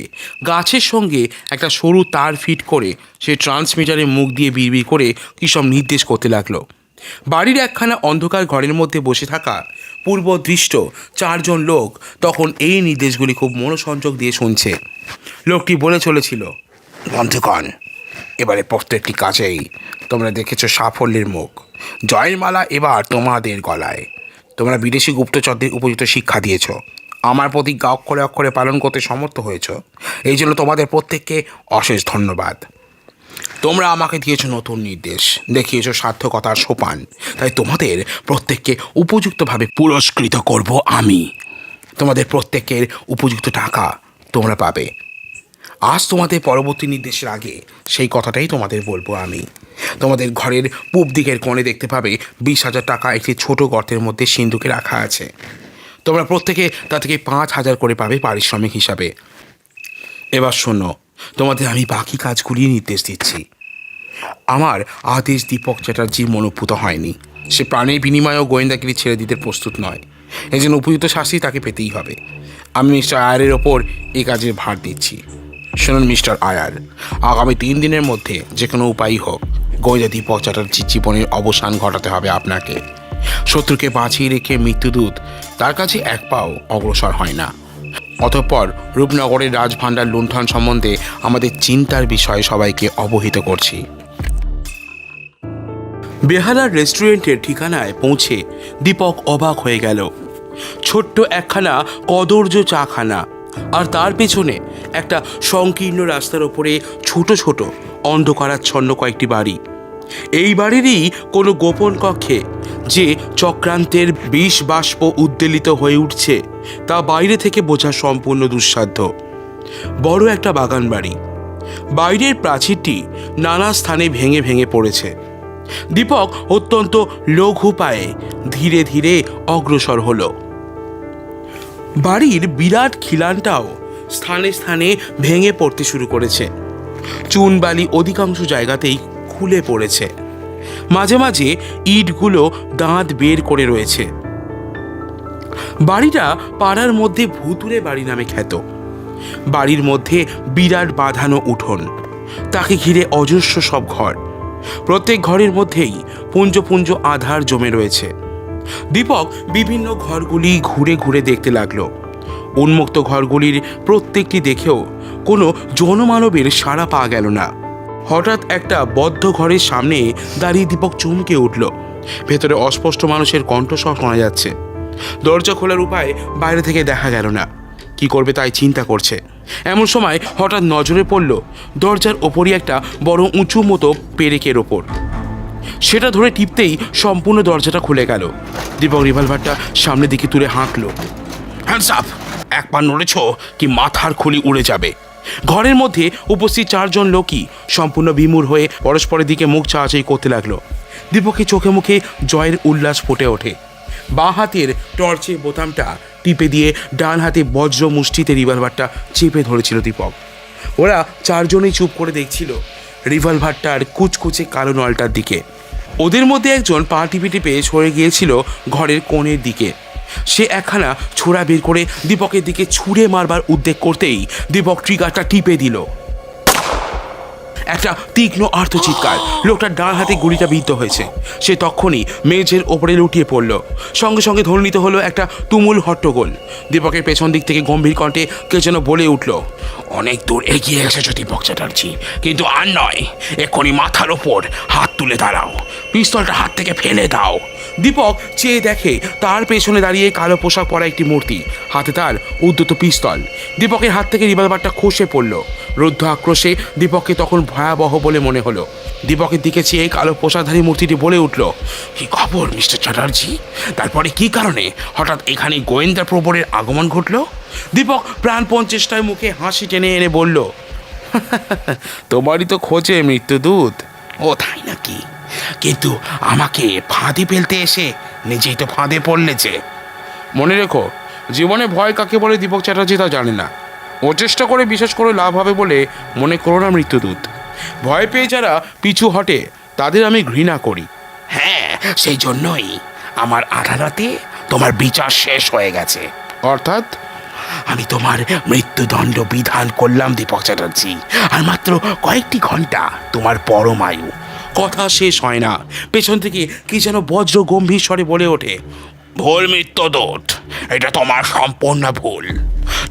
Speaker 1: গাছের সঙ্গে একটা সরু তার ফিট করে সে ট্রান্সমিটারে মুখ দিয়ে বিড়বিড় করে কী সব নির্দেশ করতে লাগলো। বাড়ির একখানা অন্ধকার ঘরের মধ্যে বসে থাকা পূর্বদৃষ্ট 4 জন লোক তখন এই নির্দেশগুলি খুব মনোসংযোগ দিয়ে শুনছে। লোকটি বলে চলেছিল,
Speaker 2: বন্ধুগণ, এবারে প্রত্যেকটি কাজেই তোমরা দেখেছো সাফল্যের মুখ। জয়ের মালা এবার তোমাদের গলায়। তোমরা বিদেশি গুপ্তচরদের উপযুক্ত শিক্ষা দিয়েছ, আমার প্রতিজ্ঞা অক্ষরে অক্ষরে পালন করতে সমর্থ হয়েছ। এই জন্য তোমাদের প্রত্যেককে অশেষ ধন্যবাদ। তোমরা আমাকে দিয়েছো নতুন নির্দেশ, দেখিয়েছো সার্থকতার সোপান, তাই তোমাদের প্রত্যেককে উপযুক্তভাবে পুরস্কৃত করব আমি। তোমাদের প্রত্যেকের উপযুক্ত টাকা তোমরা পাবে। আজ তোমাদের পরবর্তী নির্দেশের আগে সেই কথাটাই তোমাদের বলবো আমি। তোমাদের ঘরের পূব দিকের কোণে দেখতে পাবে 20,000 টাকা একটি ছোট গর্তের মধ্যে সিন্ধুকে রাখা আছে। তোমরা প্রত্যেকে তা থেকে 5,000 করে পাবে পারিশ্রমিক হিসাবে। এবার শোনো, তোমাদের আমি বাকি কাজগুলি নির্দেশ দিচ্ছি। আমার আদেশ দীপক চ্যাটার্জি মনোভূত হয়নি। সে প্রাণের বিনিময়েও গোয়েন্দাগিরি ছেড়ে দিতে প্রস্তুত নয়। এই জন্য উপযুক্ত শাস্তি তাকে পেতেই হবে। আমি মিস্টার আয়ারের ওপর এই কাজের ভার দিচ্ছি। শুনুন মিস্টার আয়ার, আগামী 3 দিনের মধ্যে যে কোনো উপায়ই হোক গোয়েন্দা দীপক চ্যাটার্জির জীবনের অবসান ঘটাতে হবে আপনাকে। শত্রুকে বাঁচিয়ে রেখে মৃত্যুদূত তার কাছে এক পাও অগ্রসর হয় না। অতঃপর রূপনগরের রাজভাণ্ডার লুণ্ঠন সম্বন্ধে আমাদের চিন্তার বিষয়ে সবাইকে অবহিত করছি।
Speaker 1: বেহালার রেস্টুরেন্টের ঠিকানায় পৌঁছে দীপক অবাক হয়ে গেল। ছোট্ট একখানা কদর্য চাখানা, আর তার পেছনে একটা সংকীর্ণ রাস্তার ওপরে ছোট ছোট অন্ধকারাচ্ছন্ন কয়েকটি বাড়ি। এই বাড়িরই কোনো গোপন কক্ষে যে চক্রান্তের বিষ বাষ্প উদ্বেলিত হয়ে উঠছে তা বাইরে থেকে বোঝা সম্পূর্ণ দুঃসাধ্য। বড় একটা বাগান বাড়ি। বাইরের প্রাচীরটি নানা স্থানে ভেঙে ভেঙে পড়েছে। দীপক অত্যন্ত লঘু পায়ে ধীরে ধীরে অগ্রসর হলো। বাড়ির বিরাট খিলানটাও স্থানে স্থানে ভেঙে পড়তে শুরু করেছে। চুনবালি অধিকাংশ জায়গাতেই খুলে পড়েছে। মাঝে মাঝে ইটগুলো দাঁত বের করে রয়েছে। বাড়িটা পাড়ার মধ্যে ভুতুরে বাড়ি নামে খ্যাত। বাড়ির মধ্যে বিরাট বাঁধানো উঠোন, তাকে ঘিরে অজস্র সব ঘর। প্রত্যেক ঘরের মধ্যেই পুঞ্জ পুঞ্জ আধার জমে রয়েছে। দীপক বিভিন্ন ঘরগুলি ঘুরে ঘুরে দেখতে লাগলো। উন্মুক্ত ঘরগুলির প্রত্যেকটি দেখেও কোনো জনমানবের সাড়া পাওয়া গেল না। হঠাৎ একটা বদ্ধ ঘরের সামনে দাঁড়িয়ে দীপক চমকে উঠল। ভেতরে অস্পষ্ট মানুষের কণ্ঠস্বর শোনা যাচ্ছে। দরজা খোলার উপায় বাইরে থেকে দেখা গেল না। কি করবে তাই চিন্তা করছে। এমন সময় হঠাৎ নজরে পড়ল দরজার ওপরই একটা বড় উঁচু মতো পেরেকের ওপর। সেটা ধরে টিপতেই সম্পূর্ণ দরজাটা খুলে গেল। দীপক রিভলভারটা সামনের দিকে তুলে হাঁকল।
Speaker 2: Hands up! এক পা নড়েছ কি মাথার খুলি উড়ে যাবে।
Speaker 1: ঘরের মধ্যে উপস্থিত 4 জন লোকই সম্পূর্ণ বিমূঢ় হয়ে পরস্পরের দিকে মুখ চাওয়াচাই করতে লাগলো। দীপকের চোখে মুখে জয়ের উল্লাস ফুটে ওঠে। বাঁ হাতের টর্চের বোতামটা টিপে দিয়ে ডান হাতে বজ্র মুষ্টিতে রিভলভারটা চেপে ধরেছিল দীপক। ওরা 4 জনেই চুপ করে দেখছিল রিভলভারটার কুচকুচে কালো নলটার দিকে। ওদের মধ্যে একজন পা টিপে টিপে সরে গিয়েছিল ঘরের কোণের দিকে। সে একখানা ছোড়া বের করে দীপকের দিকে ছুঁড়ে মারবার উদ্যোগ করতেই দীপক ট্রিগারটা টিপে দিল। একটা তীক্ষ্ণ আর্তচিৎকার। লোকটার ডান হাতে গুলিটা বিদ্ধ হয়েছে। সে তখনই মেঝের ওপরে লুটিয়ে পড়ল। সঙ্গে সঙ্গে ধ্বনিত হলো একটা তুমুল হট্টগোল। দীপকের পেছন দিক থেকে গম্ভীর কণ্ঠে কে যেন বলে উঠল,
Speaker 2: অনেক দূর এগিয়ে এসেছো দীপক চ্যাটার্জি, কিন্তু আর নয়। এক্ষুনি মাথার ওপর হাত তুলে দাঁড়াও, পিস্তলটা হাত থেকে ফেলে দাও।
Speaker 1: দীপক চেয়ে দেখে তার পেছনে দাঁড়িয়ে কালো পোশাক পরা একটি মূর্তি, হাতে তার উদ্যত পিস্তল। দীপকের হাত থেকে রিভলভারটা খসে পড়ল। রুদ্ধ আক্রোশে দীপককে তখন ভয়াবহ বলে মনে হলো। দীপকের দিকে চেয়ে কালো পোশাকধারী মূর্তিটি বলে উঠল,
Speaker 2: কি খবর মিস্টার চ্যাটার্জি? তারপরে কি কারণে হঠাৎ এখানে গোয়েন্দা প্রবরের আগমন ঘটল?
Speaker 1: দীপক প্রাণপণ চেষ্টায় মুখে হাসি টেনে এনে বলল, তোমারই তো খোঁজে মৃত্যুদূত।
Speaker 2: ও তাই নাকি? কিন্তু আমাকে ফাঁদে ফেলতে এসে নিজেই তো ফাঁদে পড়লে যে।
Speaker 1: মনে রেখো, জীবনে ভয় কাকে বলে দীপক চ্যাটার্জি তা জানে না। ও চেষ্টা করে বিশেষ করে লাভ হবে বলে মনে করো না মৃত্যুদূত। ভয় পেয়ে যারা পিছু হটে তাদের আমি ঘৃণা করি।
Speaker 2: হ্যাঁ, সেই জন্যই আমার আদালতে তোমার বিচার শেষ হয়ে গেছে।
Speaker 1: অর্থাৎ
Speaker 2: আমি তোমার মৃত্যুদণ্ড বিধান করলাম দীপক চ্যাটার্জি, আর মাত্র কয়েকটি ঘন্টা তোমার পরমায়ু।
Speaker 1: কথা শেষ হয় না, পেছন থেকে কি যেন বজ্র গম্ভীর স্বরে বলে ওঠে,
Speaker 2: ভুল মৃত্যুদূত, এটা তোমার সম্পূর্ণ ভুল।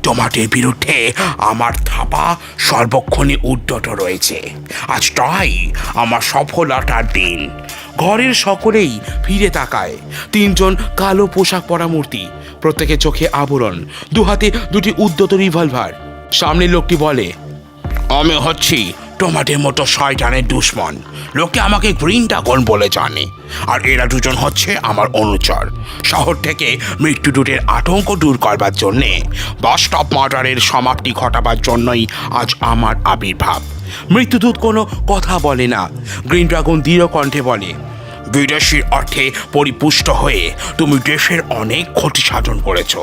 Speaker 2: তোমাদের বিরুদ্ধে আমার থাপা সর্বক্ষণে উদ্যত রয়েছে। আজটাই আমার সফলতার দিন।
Speaker 1: ঘরের সকলেই ফিরে তাকায়। তিনজন কালো পোশাক পরা মূর্তি, প্রত্যেকের চোখে আবরণ, দু হাতে দুটি উদ্যত রিভলভার। সামনের লোকটি বলে,
Speaker 2: আমি হচ্ছি তোমাদের মতো শয়তানের দুশ্মন। লোকে আমাকে গ্রিন ড্রাগন বলে জানে, আর এরা দুজন হচ্ছে আমার অনুচর। শহর থেকে মৃত্যুদূতের আতঙ্ক দূর করবার জন্যে, বাস্তব মার্ডারের সমাপ্তি ঘটাবার জন্যই আজ আমার আবির্ভাব।
Speaker 1: মৃত্যুদূত কোনো কথা বলে না। গ্রিন ড্রাগন দৃঢ় কণ্ঠে বলে,
Speaker 2: বিদেশির অর্থে পরিপুষ্ট হয়ে তুমি দেশের অনেক ক্ষতি সাধন করেছ,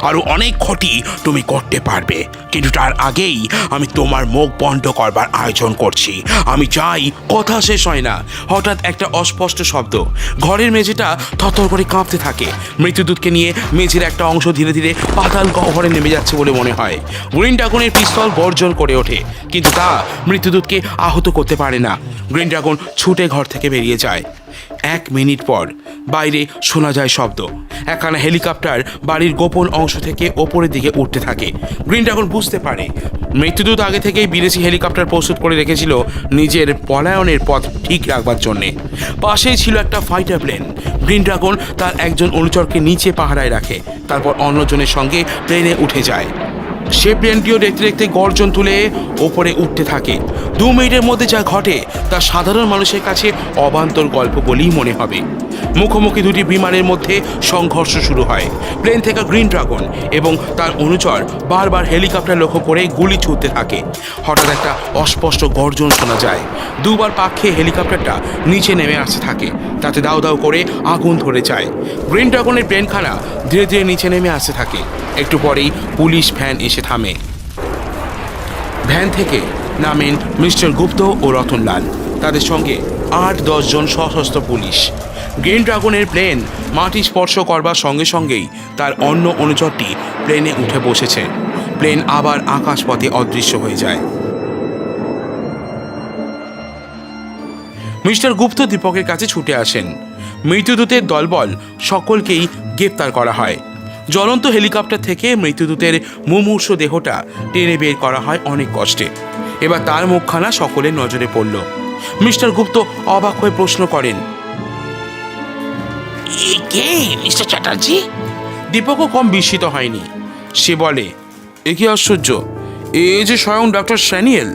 Speaker 2: আরও অনেক ক্ষতি তুমি করতে পারবে। কিন্তু তার আগেই আমি তোমার মুখ বন্ধ করবার আয়োজন করছি। আমি চাই।
Speaker 1: কথা শেষ হয় না, হঠাৎ একটা অস্পষ্ট শব্দ। ঘরের মেঝেটা থরথর করে কাঁপতে থাকে। মৃত্যুদূতকে নিয়ে মেঝের একটা অংশ ধীরে ধীরে পাতাল গহ্বরে নেমে যাচ্ছে বলে মনে হয়। গ্রিন ড্রাগনের পিস্তল গর্জন করে ওঠে, কিন্তু তা মৃত্যুদূতকে আহত করতে পারে না। গ্রিন ড্রাগন ছুটে ঘর থেকে বেরিয়ে যায়। 1 মিনিট পর বাইরে শোনা যায় শব্দ। একখানা হেলিকপ্টার বাড়ির গোপন অংশ থেকে ওপরের দিকে উঠতে থাকে। গ্রিন ড্রাগন বুঝতে পারে মৃত্যুদূত আগে থেকেই বিদেশি হেলিকপ্টার প্রস্তুত করে রেখেছিল নিজের পলায়নের পথ ঠিক রাখবার জন্যে। পাশেই ছিল একটা ফাইটার প্লেন। গ্রিন ড্রাগন তার একজন অনুচরকে নিচে পাহারায় রাখে, তারপর অন্যজনের সঙ্গে প্লেনে উঠে যায়। সে প্লেনটিও দেখতে দেখতে গর্জন তুলে ওপরে উঠতে থাকে। 2 মিনিটের মধ্যে যা ঘটে তা সাধারণ মানুষের কাছে অবান্তর গল্প বলেই মনে হবে। মুখোমুখি দুটি বিমানের মধ্যে সংঘর্ষ শুরু হয়। প্লেন থেকে গ্রিন ড্রাগন এবং তার অনুচর বারবার হেলিকপ্টার লক্ষ্য করে গুলি ছুটতে থাকে। হঠাৎ একটা অস্পষ্ট গর্জন শোনা যায়। 2 বার পাক খেয়ে হেলিকপ্টারটা নিচে নেমে আসতে থাকে, তাতে দাউ দাউ করে আগুন ধরে যায়। গ্রিন ড্রাগনের প্লেনখানা ধীরে ধীরে নিচে নেমে আসতে থাকে। একটু পরেই পুলিশ ভ্যান এসে থামে। ভ্যান থেকে নামেন মিস্টার গুপ্ত ও রতনলাল। তাদের সঙ্গে 8-10 জন সশস্ত্র পুলিশ। গ্রিন ড্রাগনের প্লেন মাটি স্পর্শ করবার সঙ্গে সঙ্গেই তার অন্য অনুচরটি প্লেনে উঠে বসেছে। প্লেন আবার আকাশপথে অদৃশ্য হয়ে যায়। মিস্টার গুপ্ত দীপকের কাছে ছুটে আসেন। মৃত্যুদূতের দলবল সকলকেই গ্রেপ্তার করা হয়। জ্বলন্ত হেলিকপ্টার থেকে মৃত্যুদূতের মুমূর্ষু দেহটা টেনে বের করা হয় অনেক কষ্টে। এবার তার মুখখানা সকলের নজরে পড়ল। মিস্টার গুপ্ত অবাক হয়ে প্রশ্ন করেন,
Speaker 2: কে মিস্টার চ্যাটার্জি?
Speaker 1: দীপকও কম বিস্মিত হয়নি। সে বলে, এ কি আশ্চর্য, এ যে স্বয়ং ডক্টর স্যানিয়েল।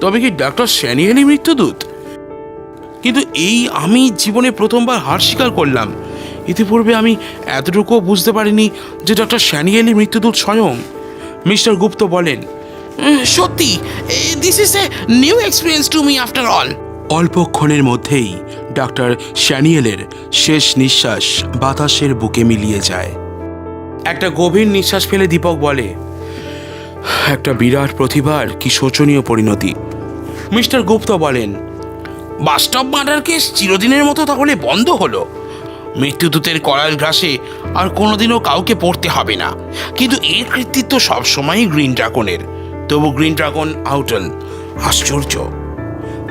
Speaker 1: তবে কি ডক্টর স্যানিয়েলই মৃত্যুদূত? কিন্তু এই আমি জীবনে প্রথমবার হার স্বীকার করলাম। ইতিপূর্বে আমি এতটুকুও বুঝতে পারিনি যে ডক্টর স্যানিয়েলই মৃত্যুদূত স্বয়ং। মিস্টার গুপ্ত বলেন,
Speaker 2: সত্যি, this is a new experience to me after all.
Speaker 1: অল্পক্ষণের মধ্যেই ডক্টর স্যানিয়েলের শেষ নিঃশ্বাস বাতাসের বুকে মিলিয়ে যায়। একটা গভীর নিঃশ্বাস ফেলে দীপক বলে, একটা বিরাট প্রতিভার কি শোচনীয় পরিণতি। মিস্টার গুপ্ত বলেন,
Speaker 2: বাস্তব মার্ডার কেস চিরদিনের মতো তাহলে বন্ধ হলো। মৃত্যুদূতের করাল গ্রাসে আর কোনোদিনও কাউকে পড়তে হবে না। কিন্তু এর কৃতিত্ব সবসময়ই গ্রিন ড্রাগনের।
Speaker 1: তবু গ্রিন ড্রাগন আউটল। আশ্চর্য,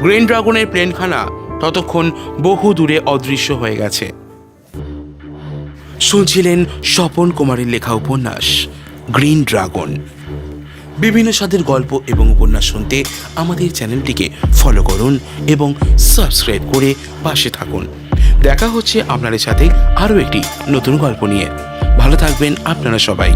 Speaker 1: গ্রিন ড্রাগনের প্লেনখানা ততক্ষণ বহু দূরে অদৃশ্য হয়ে গেছে। শুনছিলেন স্বপন কুমারের লেখা উপন্যাস গ্রিন ড্রাগন। বিভিন্ন স্বাদের গল্প এবং উপন্যাস শুনতে আমাদের চ্যানেলটিকে ফলো করুন এবং সাবস্ক্রাইব করে পাশে থাকুন। দেখা হচ্ছে আপনাদের সাথে আরও একটি নতুন গল্প নিয়ে। ভালো থাকবেন আপনারা সবাই।